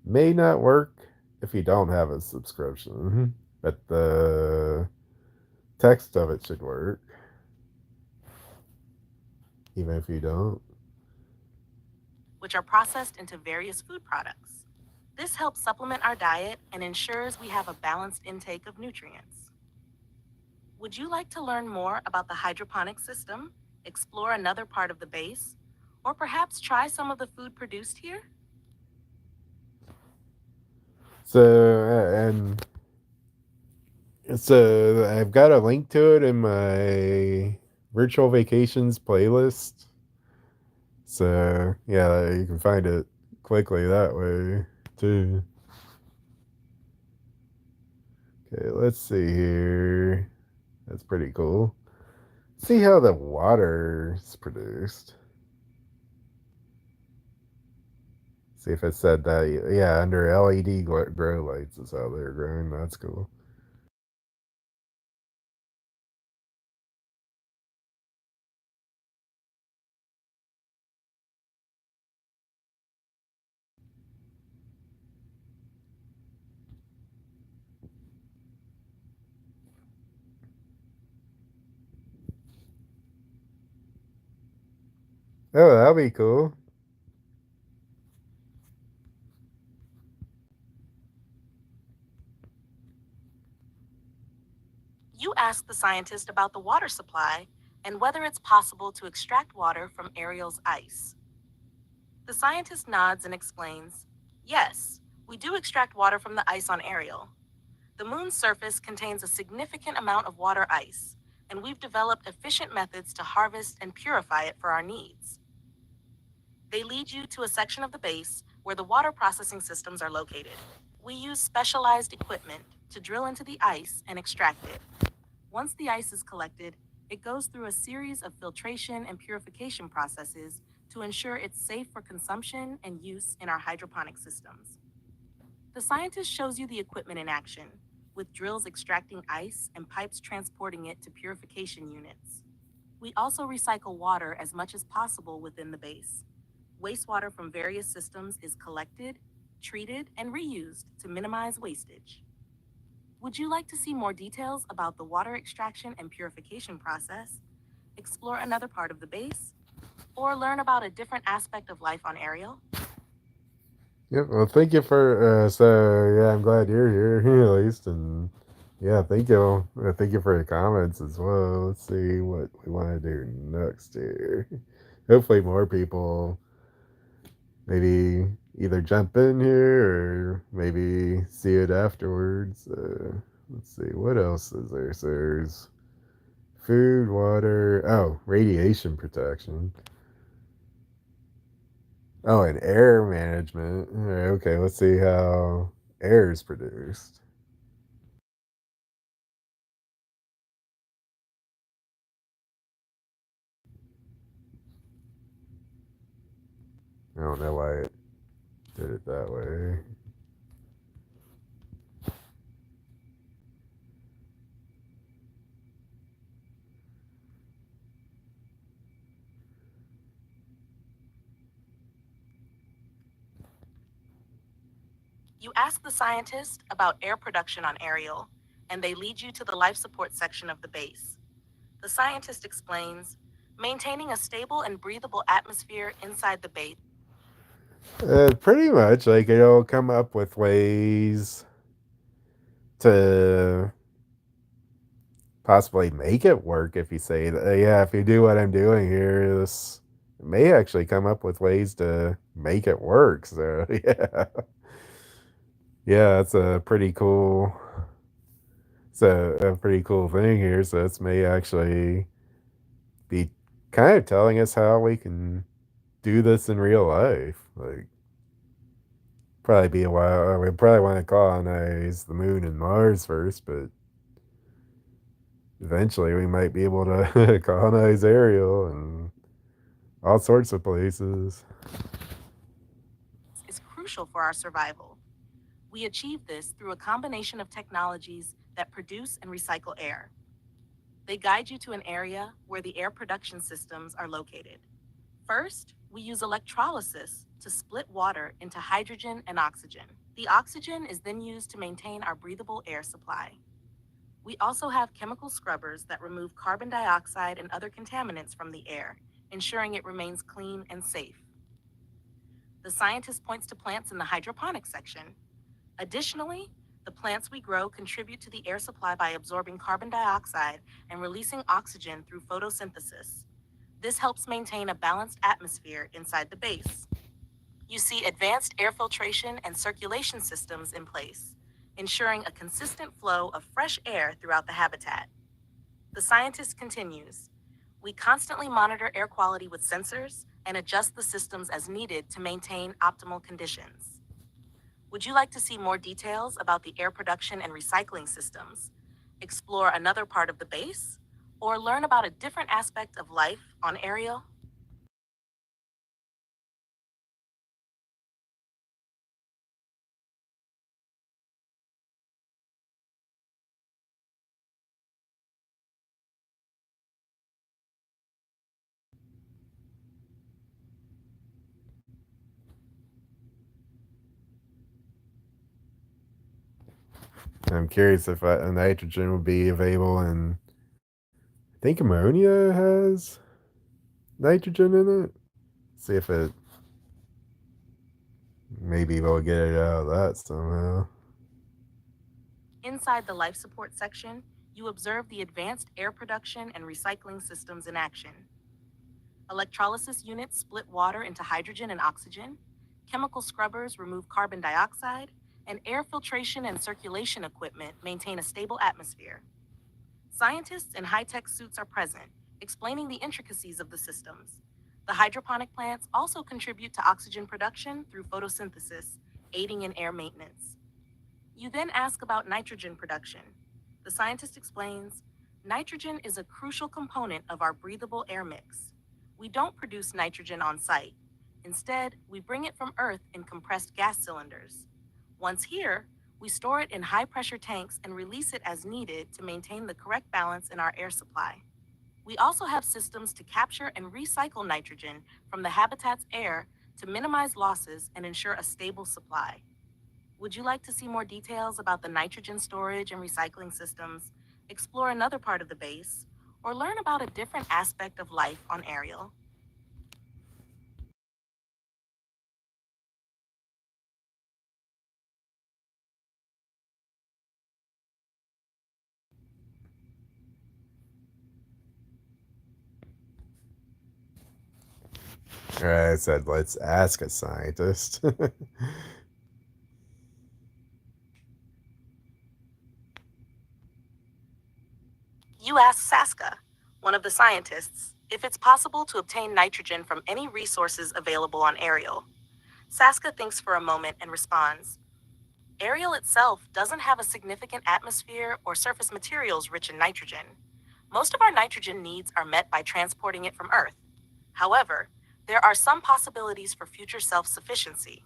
may not work if you don't have a subscription. But the text of it should work, even if you don't. Which are processed into various food products. This helps supplement our diet and ensures we have a balanced intake of nutrients. Would you like to learn more about the hydroponic system, explore another part of the base, or perhaps try some of the food produced here? So so I've got a link to it in my virtual vacations playlist. So yeah, you can find it quickly that way too. Okay, let's see here. That's pretty cool. See how the water's produced. See if it said that. Yeah, under LED grow lights is how they're growing. That's cool. Oh, that'll be cool. You ask the scientist about the water supply and whether it's possible to extract water from Ariel's ice. The scientist nods and explains, yes, we do extract water from the ice on Ariel. The moon's surface contains a significant amount of water ice, and we've developed efficient methods to harvest and purify it for our needs. They lead you to a section of the base where the water processing systems are located. We use specialized equipment to drill into the ice and extract it. Once the ice is collected, it goes through a series of filtration and purification processes to ensure it's safe for consumption and use in our hydroponic systems. The scientist shows you the equipment in action, with drills extracting ice and pipes transporting it to purification units. We also recycle water as much as possible within the base. Wastewater from various systems is collected, treated, and reused to minimize wastage. Would you like to see more details about the water extraction and purification process, explore another part of the base, or learn about a different aspect of life on Ariel? Yep. Well, thank you for. Yeah, I'm glad you're here at least, and yeah, thank you. Thank you for your comments as well. Let's see what we want to do next here. Hopefully, more people maybe either jump in here or maybe see it afterwards. Let's see what else is there. So there's food, water. Oh, radiation protection. Oh, and air management. All right, okay, let's see how air is produced. I don't know why it did it that way. You ask the scientist about air production on Ariel, and they lead you to the life support section of the base. The scientist explains, maintaining a stable and breathable atmosphere inside the base. Pretty much, like it'll come up with ways to possibly make it work if you say that. Yeah, if you do what I'm doing here, this may actually come up with ways to make it work. So yeah, yeah, that's a pretty cool. It's a pretty cool thing here. So this may actually be kind of telling us how we can do this in real life. Like, probably be a while. We probably want to colonize the moon and Mars first, but eventually we might be able to colonize Ariel and all sorts of places. Is crucial for our survival. We achieve this through a combination of technologies that produce and recycle air. They guide you to an area where the air production systems are located. First, we use electrolysis to split water into hydrogen and oxygen. The oxygen is then used to maintain our breathable air supply. We also have chemical scrubbers that remove carbon dioxide and other contaminants from the air, ensuring it remains clean and safe. The scientist points to plants in the hydroponics section. Additionally, the plants we grow contribute to the air supply by absorbing carbon dioxide and releasing oxygen through photosynthesis. This helps maintain a balanced atmosphere inside the base. You see advanced air filtration and circulation systems in place, ensuring a consistent flow of fresh air throughout the habitat. The scientist continues, we constantly monitor air quality with sensors and adjust the systems as needed to maintain optimal conditions. Would you like to see more details about the air production and recycling systems, explore another part of the base, or learn about a different aspect of life on Ariel? I'm curious if nitrogen would be available, and I think ammonia has nitrogen in it. See if it maybe we'll get it out of that somehow. Inside the life support section, you observe the advanced air production and recycling systems in action. Electrolysis units split water into hydrogen and oxygen. Chemical scrubbers remove carbon dioxide, and air filtration and circulation equipment maintain a stable atmosphere. Scientists in high tech suits are present, explaining the intricacies of the systems. The hydroponic plants also contribute to oxygen production through photosynthesis, aiding in air maintenance. You then ask about nitrogen production. The scientist explains nitrogen is a crucial component of our breathable air mix. We don't produce nitrogen on site. Instead, we bring it from Earth in compressed gas cylinders. Once here, we store it in high pressure tanks and release it as needed to maintain the correct balance in our air supply. We also have systems to capture and recycle nitrogen from the habitat's air to minimize losses and ensure a stable supply. Would you like to see more details about the nitrogen storage and recycling systems, explore another part of the base, or learn about a different aspect of life on Ariel? I said, let's ask a scientist. You ask Saska, one of the scientists, if it's possible to obtain nitrogen from any resources available on Ariel. Saska thinks for a moment and responds, Ariel itself doesn't have a significant atmosphere or surface materials rich in nitrogen. Most of our nitrogen needs are met by transporting it from Earth. However, there are some possibilities for future self sufficiency.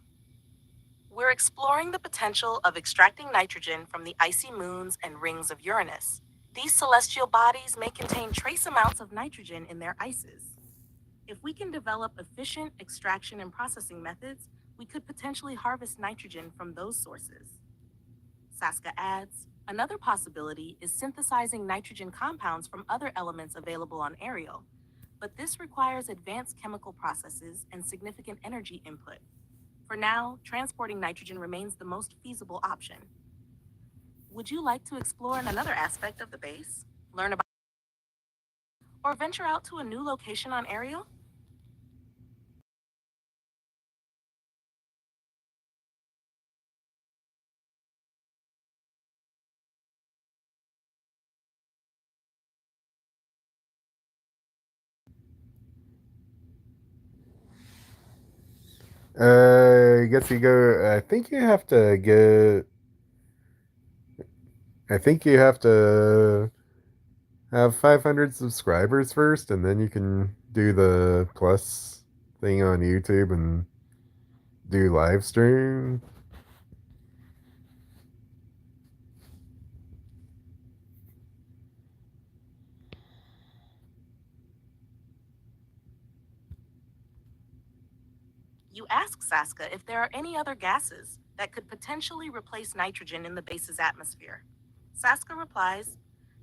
We're exploring the potential of extracting nitrogen from the icy moons and rings of Uranus. These celestial bodies may contain trace amounts of nitrogen in their ices. If we can develop efficient extraction and processing methods, we could potentially harvest nitrogen from those sources. Saska adds, another possibility is synthesizing nitrogen compounds from other elements available on Ariel, but this requires advanced chemical processes and significant energy input. For now, transporting nitrogen remains the most feasible option. Would you like to explore another aspect of the base, learn about, or venture out to a new location on Ariel? I guess you go. I think you have to have 500 subscribers first, and then you can do the plus thing on YouTube and do live stream. You ask Saska if there are any other gases that could potentially replace nitrogen in the base's atmosphere. Saska replies,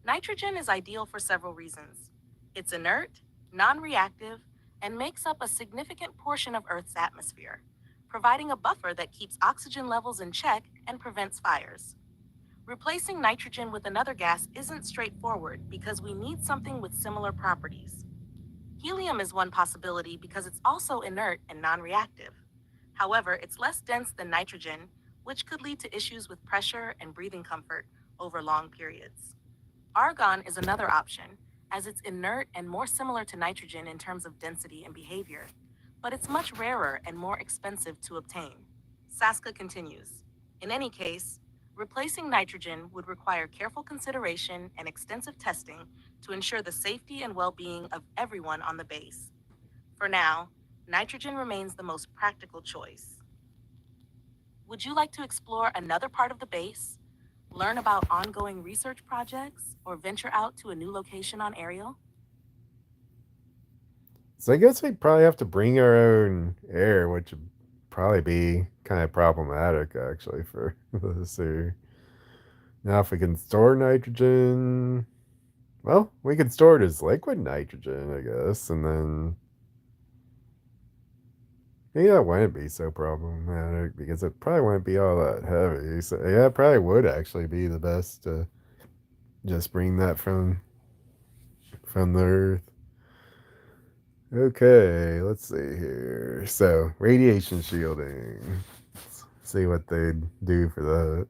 nitrogen is ideal for several reasons. It's inert, non reactive, and makes up a significant portion of Earth's atmosphere, providing a buffer that keeps oxygen levels in check and prevents fires. Replacing nitrogen with another gas isn't straightforward because we need something with similar properties. Helium is one possibility because it's also inert and non reactive. However, it's less dense than nitrogen, which could lead to issues with pressure and breathing comfort over long periods. Argon is another option, as it's inert and more similar to nitrogen in terms of density and behavior, but it's much rarer and more expensive to obtain. Saska continues. In any case, replacing nitrogen would require careful consideration and extensive testing to ensure the safety and well being of everyone on the base. For now, nitrogen remains the most practical choice. Would you like to explore another part of the base, learn about ongoing research projects, or venture out to a new location on Ariel? So I guess we'd probably have to bring our own air, which would probably be kind of problematic actually for this here. Now, if we can store nitrogen, well, we could store it as liquid nitrogen, I guess, and then maybe that wouldn't be so problematic because it probably wouldn't be all that heavy. So yeah, it probably would actually be the best to just bring that from the earth. Okay, let's see here. So, radiation shielding. Let's see what they'd do for that.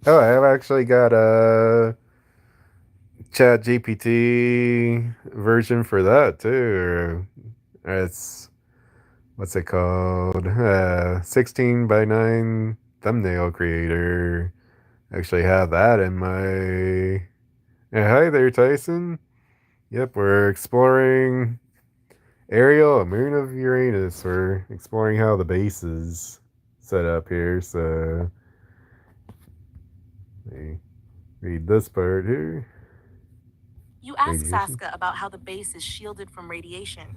Oh, I've actually got a Chat GPT version for that too. It's what's it called? 16 by 9 thumbnail creator. Actually have that in my. Yeah, hi there, Tyson. Yep, we're exploring Ariel, a moon of Uranus. We're exploring how the base is set up here. So, let me read this part here. You ask Radiation. Saska about how the base is shielded from radiation,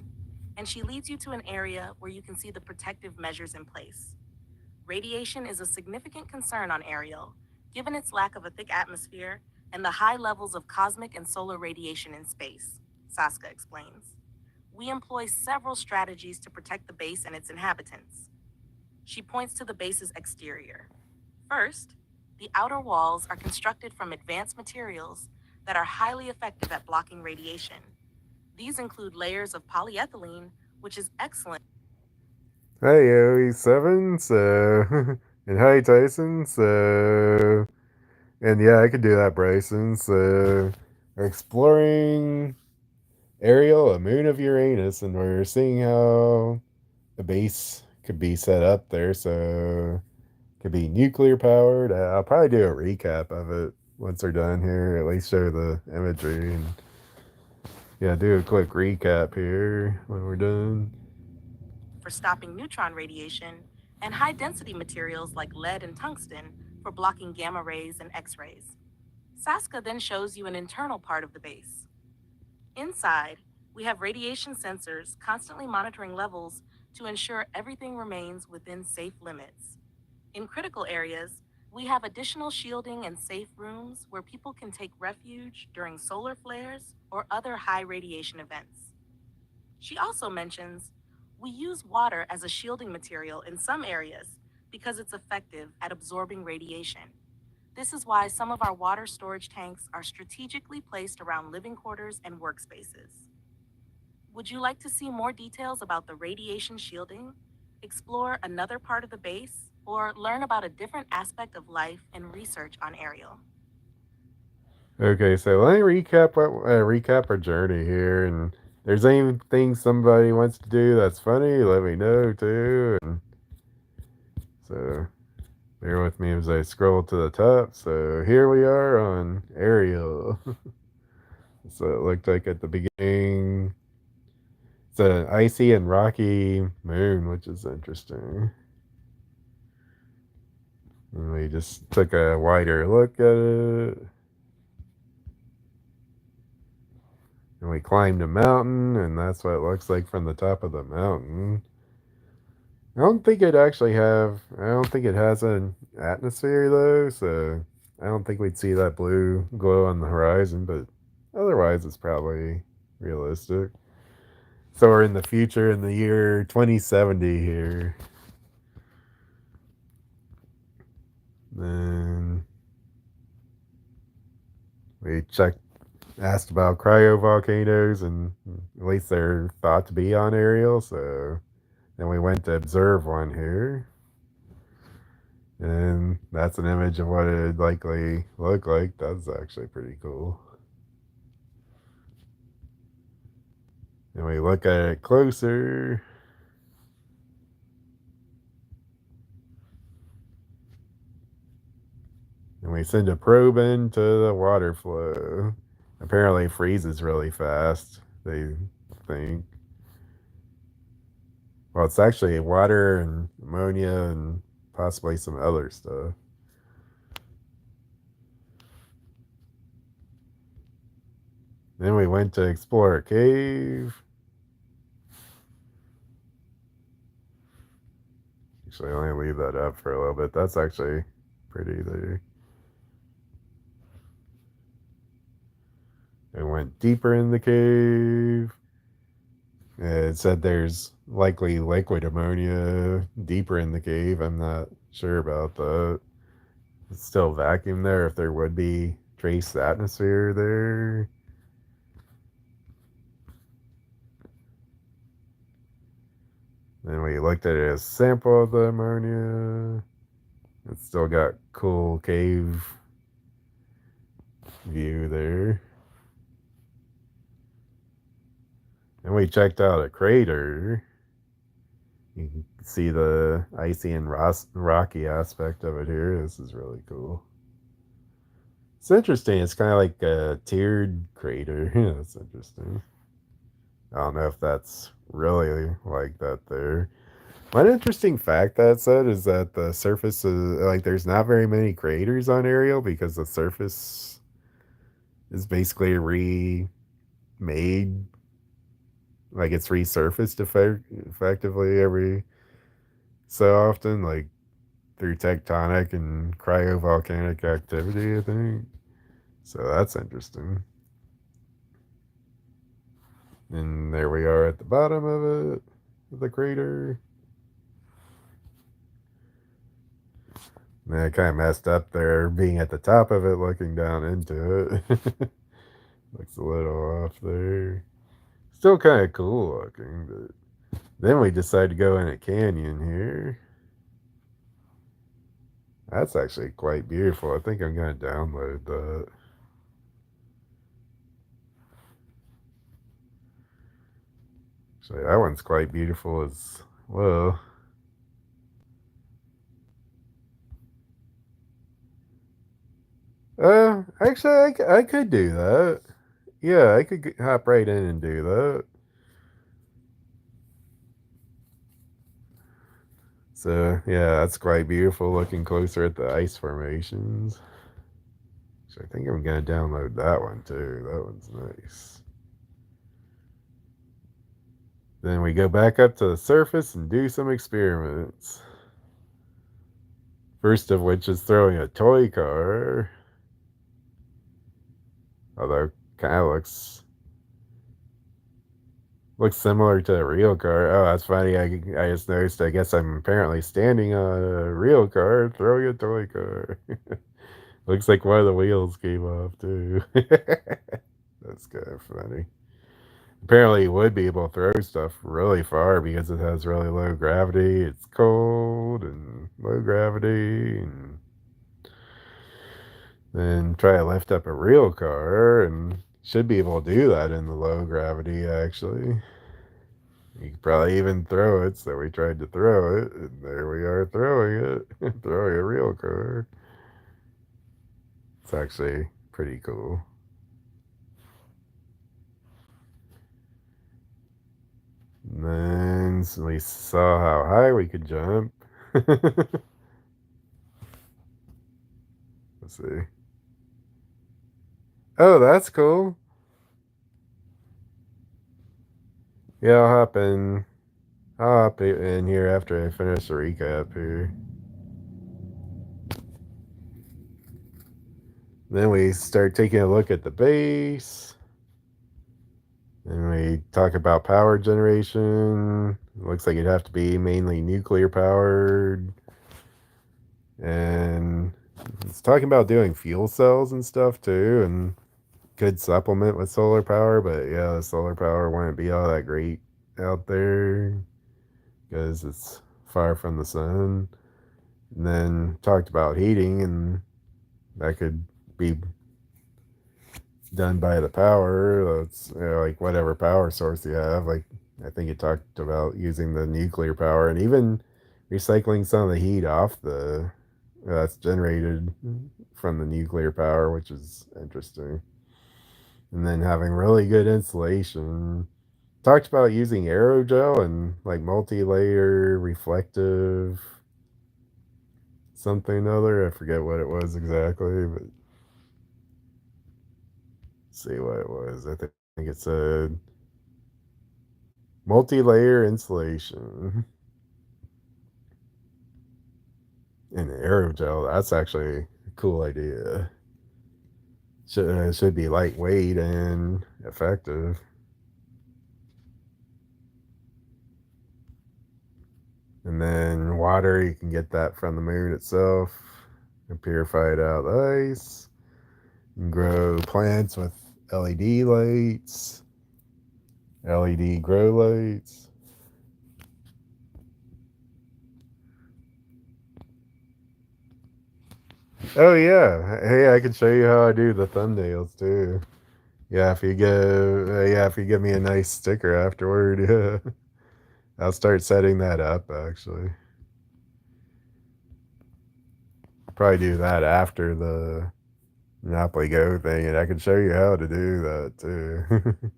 and she leads you to an area where you can see the protective measures in place. Radiation is a significant concern on Ariel, given its lack of a thick atmosphere and the high levels of cosmic and solar radiation in space, Saska explains. We employ several strategies to protect the base and its inhabitants. She points to the base's exterior. First, the outer walls are constructed from advanced materials that are highly effective at blocking radiation. These include layers of polyethylene, which is excellent. Hi, OE7. So, and hi, Tyson. So, and yeah, I could do that, Bryson. So, we're exploring Ariel, a moon of Uranus, and we're seeing how the base could be set up there. So, could be nuclear powered. I'll probably do a recap of it once we're done here. At least show the imagery and yeah, do a quick recap here when we're done. For stopping neutron radiation, and high density materials like lead and tungsten for blocking gamma rays and X rays. Saska then shows you an internal part of the base. Inside, we have radiation sensors constantly monitoring levels to ensure everything remains within safe limits. In critical areas, we have additional shielding and safe rooms where people can take refuge during solar flares or other high radiation events. She also mentions we use water as a shielding material in some areas because it's effective at absorbing radiation. This is why some of our water storage tanks are strategically placed around living quarters and workspaces. Would you like to see more details about the radiation shielding, explore another part of the base, or learn about a different aspect of life and research on Ariel? Okay, so let me recap our journey here, and if there's anything somebody wants to do that's funny, let me know too. And so bear with me as I scroll to the top. So here we are on Ariel. So it looked like at the beginning, it's an icy and rocky moon, which is interesting. And we just took a wider look at it. And we climbed a mountain, and that's what it looks like from the top of the mountain. I don't think it has an atmosphere though, so I don't think we'd see that blue glow on the horizon, but otherwise it's probably realistic. So we're in the future in the year 2070 here. Then we asked about cryo volcanoes, and at least they're thought to be on Ariel, so then we went to observe one here. And that's an image of what it'd likely look like. That's actually pretty cool. And we look at it closer, and we send a probe into the water flow. Apparently, it freezes really fast, they think. Well, it's actually water and ammonia and possibly some other stuff. Then we went to explore a cave. Actually, let me leave that up for a little bit. That's actually pretty there. It went deeper in the cave. It said there's likely liquid ammonia deeper in the cave. I'm not sure about that. It's still vacuum there if there would be trace atmosphere there. Then we looked at a sample of the ammonia. It's still got cool cave view there. And we checked out a crater. You can see the icy and rocky aspect of it here. This is really cool. It's interesting. It's kind of like a tiered crater. Yeah, that's interesting. I don't know if that's really like that there. One interesting fact that said is that the surface is like there's not very many craters on Ariel because the surface is basically remade, like it's resurfaced effectively every so often, like through tectonic and cryovolcanic activity, I think. So that's interesting. And there we are at the bottom of it, the crater. And I kind of messed up there being at the top of it, looking down into it. Looks a little off there. Still kind of cool looking, but then we decided to go in a canyon here. That's actually quite beautiful. I think I'm going to download that. So that one's quite beautiful as well. Actually, I could do that. Yeah, I could hop right in and do that. So yeah, that's quite beautiful. Looking closer at the ice formations. So I think I'm gonna download that one too. That one's nice. Then we go back up to the surface and do some experiments. First of which is throwing a toy car. Although kind of looks similar to a real car. Oh, that's funny. I just noticed. I guess I'm apparently standing on a real car throwing a toy car. Looks like one of the wheels came off too. That's kind of funny. Apparently, it would be able to throw stuff really far because it has really low gravity. It's cold and low gravity, and then try to lift up a real car and should be able to do that in the low gravity. Actually, you could probably even throw it. So we tried to throw it, and there we are throwing it, throwing a real car. It's actually pretty cool. And then we saw how high we could jump. Let's see. Oh, that's cool. Yeah, I'll hop in here after I finish the recap here. Then we start taking a look at the base. And we talk about power generation. It looks like it'd have to be mainly nuclear powered. And it's talking about doing fuel cells and stuff too, and could supplement with solar power. But yeah, the solar power wouldn't be all that great out there because it's far from the sun. And then talked about heating, and that could be done by the power. That's like whatever power source you have. Like I think it talked about using the nuclear power and even recycling some of the heat off the that's generated from the nuclear power, which is interesting. And then having really good insulation. Talked about using aerogel and like multi-layer reflective something other. I forget what it was exactly, but see what it was. I think it said multi-layer insulation and aerogel. That's actually a cool idea. should be lightweight and effective. And then water, you can get that from the moon itself and purified out ice. You can grow plants with LED lights, LED grow lights. Oh yeah, hey, I can show you how I do the thumbnails too. Yeah, if you if you give me a nice sticker afterward, yeah, I'll start setting that up. Actually, probably do that after the Monopoly Go thing, and I can show you how to do that too.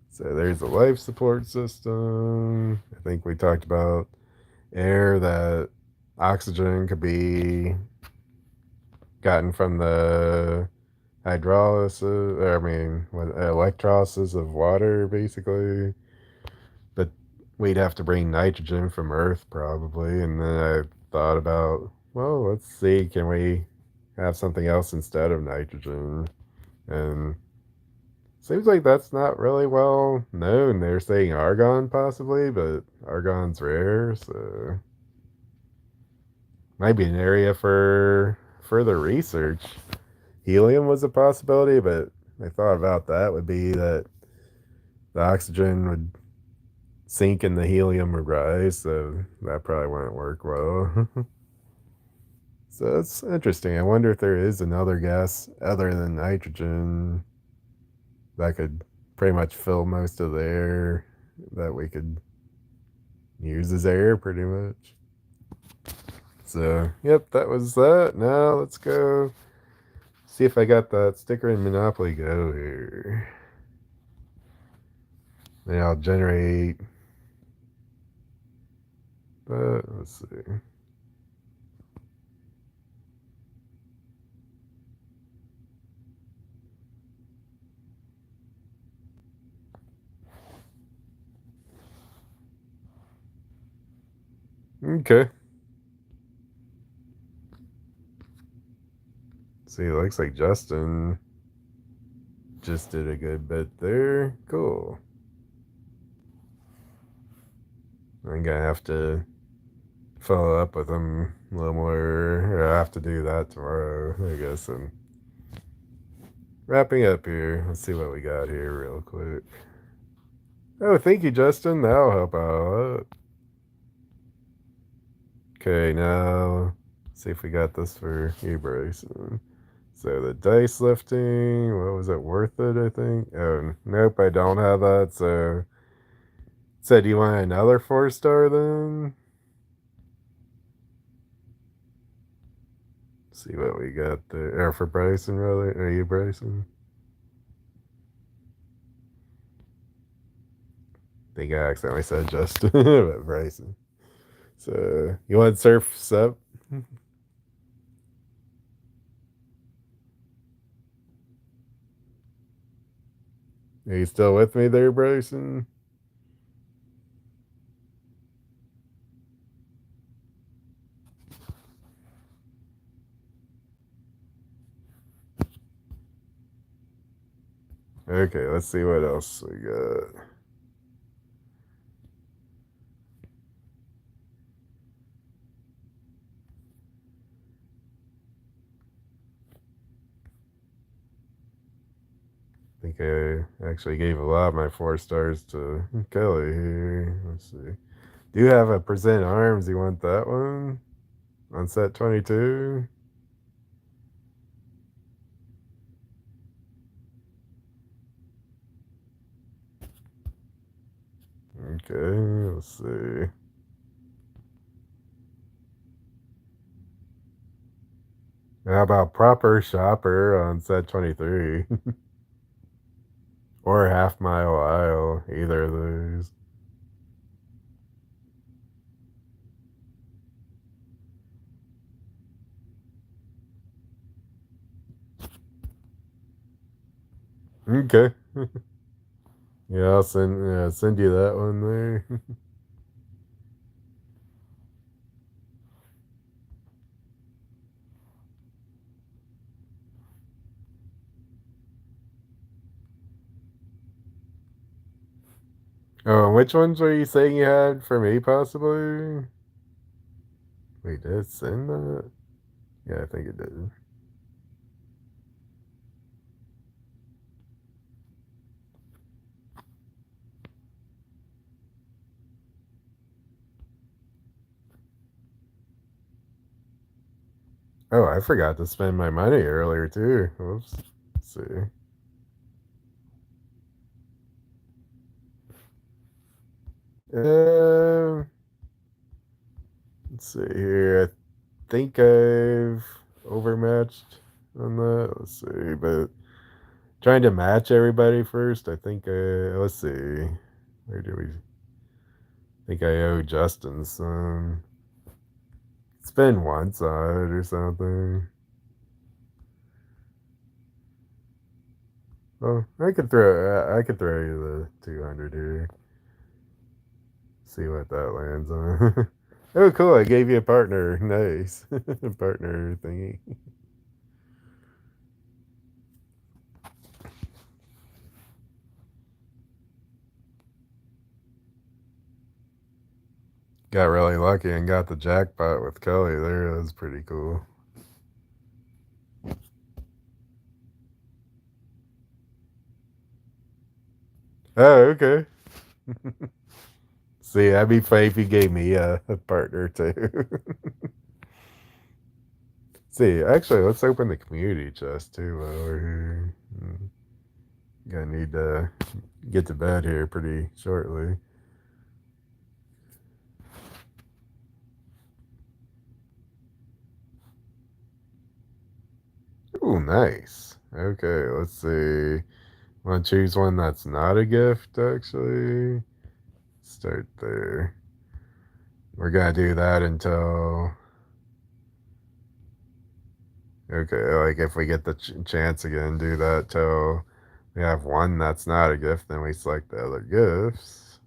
So there's the life support system. I think we talked about air that oxygen could be gotten from the hydrolysis, or I mean, electrolysis of water, basically. But we'd have to bring nitrogen from Earth, probably. And then I thought about, well, let's see, can we have something else instead of nitrogen? And seems like that's not really well known. They're saying argon, possibly, but argon's rare, so might be an area for further research. Helium was a possibility, but I thought about that would be that the oxygen would sink and the helium would rise, so that probably wouldn't work well. So it's interesting. I wonder if there is another gas other than nitrogen that could pretty much fill most of the air that we could use as air, pretty much. So, yep, that was that. Now let's go see if I got that sticker in Monopoly Go here. Then I'll generate. But let's see. Okay. See, it looks like Justin just did a good bit there. Cool. I'm gonna have to follow up with him a little more. Or I have to do that tomorrow, I guess. And wrapping up here. Let's see what we got here real quick. Oh, thank you, Justin. That'll help out. Okay, now see if we got this for you, Bryson. So the dice lifting, what was it, worth it, I think? Oh, nope, I don't have that. So said you want another 4-star then? See what we got there. Or for Bryson, rather. Are you Bryson? I think I accidentally said Justin, but Bryson. So you want surf up? Are you still with me there, Bryson? Okay, let's see what else we got. I think I actually gave a lot of my 4 stars to Kelly here. Let's see. Do you have a present arms? You want that one? On set 22? Okay, let's see. How about proper shopper on set 23? Or half mile aisle, either of those. Okay. Yeah, I'll send you that one there. Oh, and which ones were you saying you had for me, possibly? Wait, did it send that? Yeah, I think it did. Oh, I forgot to spend my money earlier, too. Whoops. Let's see. Um, let's see here. I think I've overmatched on that. Let's see, but trying to match everybody first. I think. Let's see. Where do we? Think I owe Justin some. Spend once on it or something. Oh, I could throw you the 200 here. See what that lands on. Oh, cool! I gave you a partner. Nice, partner thingy. Got really lucky and got the jackpot with Kelly there. That was pretty cool. Oh, okay. See, that'd be funny if you gave me a partner too. See, actually, let's open the community chest too while we're here. Gonna need to get to bed here pretty shortly. Ooh, nice. Okay, let's see. Want to choose one that's not a gift, actually? Start there. We're gonna do that until. Okay, like if we get the chance again, do that till we have one that's not a gift, then we select the other gifts.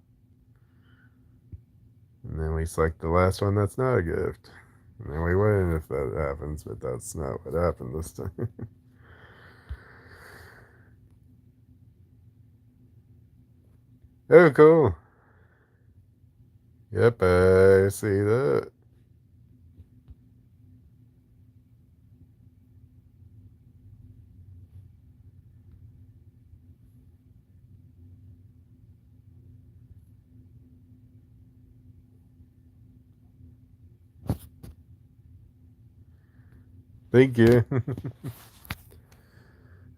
And then we select the last one that's not a gift. And then we win if that happens, but that's not what happened this time. Oh, cool. Yep, I see that. Thank you.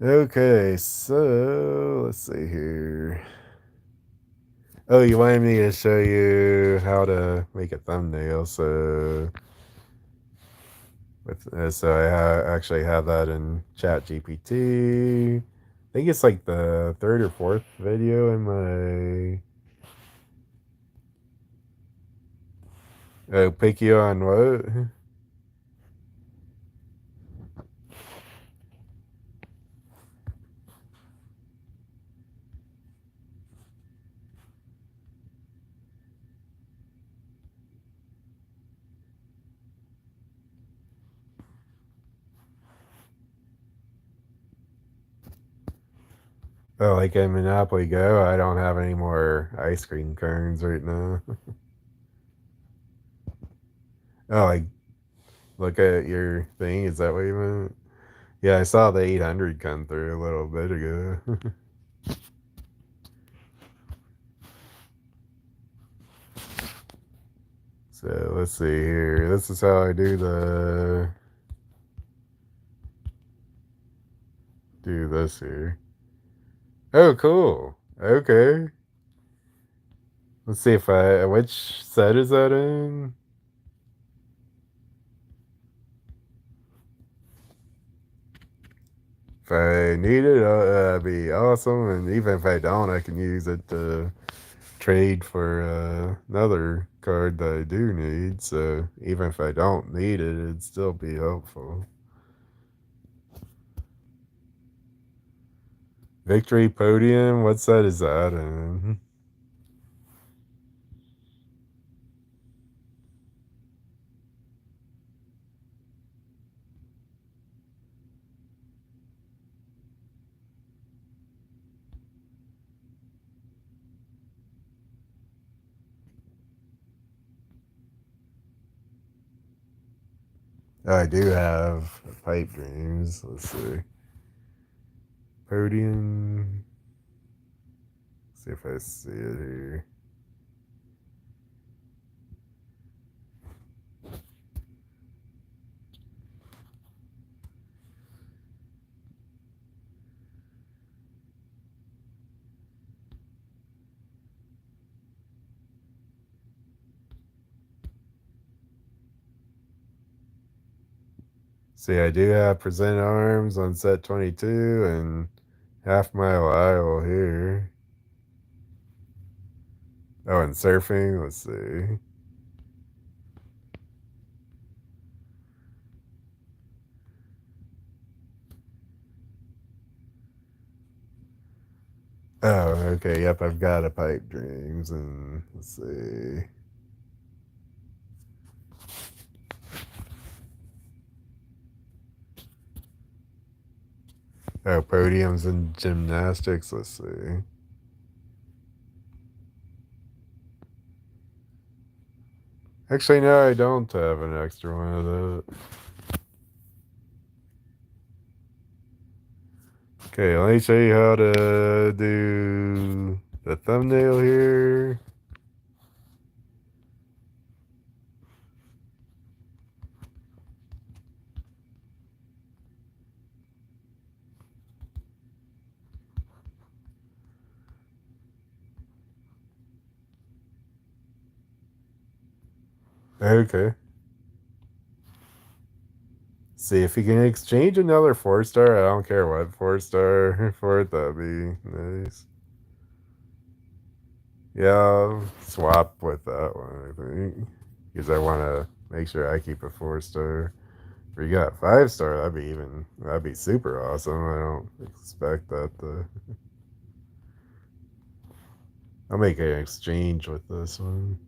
Okay, so let's see here. Oh, you wanted me to show you how to make a thumbnail, so so actually have that in Chat GPT. I think it's like the third or fourth video in my. Oh, pick you on what? Oh, like in Monopoly Go, I don't have any more ice cream cones right now. Oh, like look at your thing. Is that what you meant? Yeah, I saw the 800 come through a little bit ago. So let's see here. This is how I do this here. Oh, cool. Okay. Let's see if I which set is that in? If I need it, that'd be awesome. And even if I don't, I can use it to trade for another card that I do need. So even if I don't need it, it'd still be helpful. Victory Podium. What set is that in? I do have pipe dreams. Let's see. Podium. See if I see it here. See, I do have present arms on set 22 and half mile aisle here. Oh, and surfing. Let's see. Oh, okay. Yep, I've got a pipe dreams, and let's see. Oh, podiums and gymnastics. Let's see. Actually, no, I don't have an extra one of that. Okay, let me show you how to do the thumbnail here. Okay. See, if you can exchange another 4-star, I don't care what 4-star for it, that'd be nice. Yeah, I'll swap with that one, I think. Because I want to make sure I keep a 4-star. If you got 5-star, that'd be super awesome. I don't expect that to. I'll make an exchange with this one.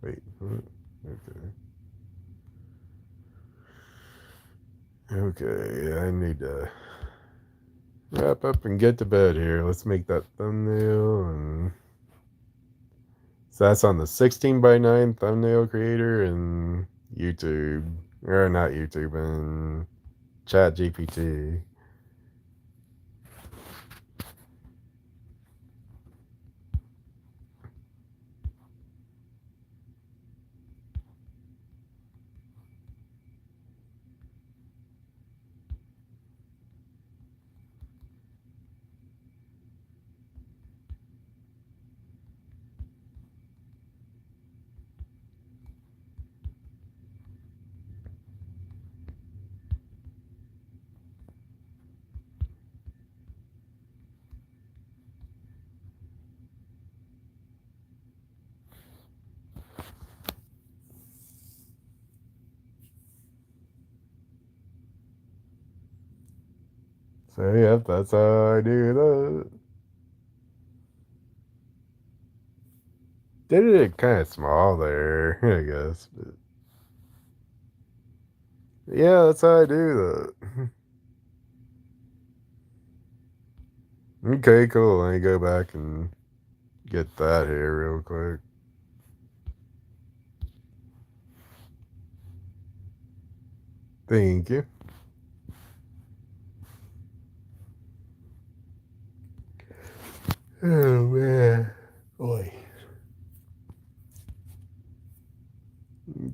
Wait, what? Okay. Okay, I need to wrap up and get to bed here. Let's make that thumbnail. And so that's on the 16 by 9 thumbnail creator and YouTube. Or not YouTube, and Chat GPT. So, yep, that's how I do that. Did it kind of small there, I guess. But yeah, that's how I do that. Okay, cool. Let me go back and get that here real quick. Thank you. Oh man. Boy.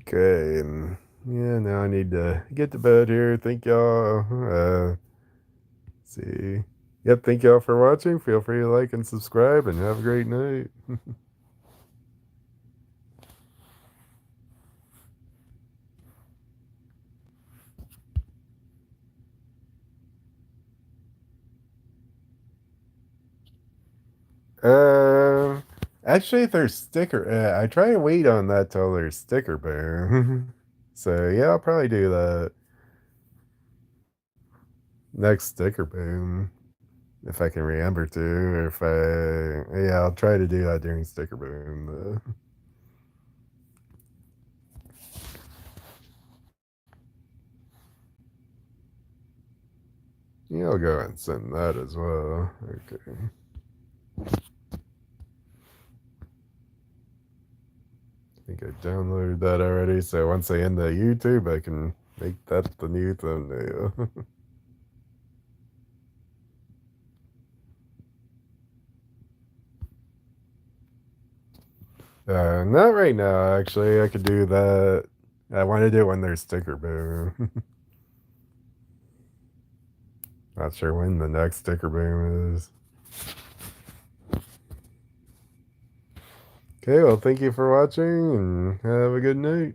Okay, and yeah, now I need to get to bed here. Thank y'all. See. Yep, thank y'all for watching. Feel free to like and subscribe, and have a great night. Um, actually, there's sticker. I try to wait on that till there's sticker bear. So yeah, I'll probably do that next sticker boom if I can remember to. Or if I yeah, I'll try to do that during sticker boom. Yeah, I'll go and send that as well. Okay. Thank think I downloaded that already, so once I end the YouTube, I can make that the new thumbnail. Not right now, actually. I could do that. I want to do it when there's sticker boom. Not sure when the next sticker boom is. Okay, well, thank you for watching, and have a good night.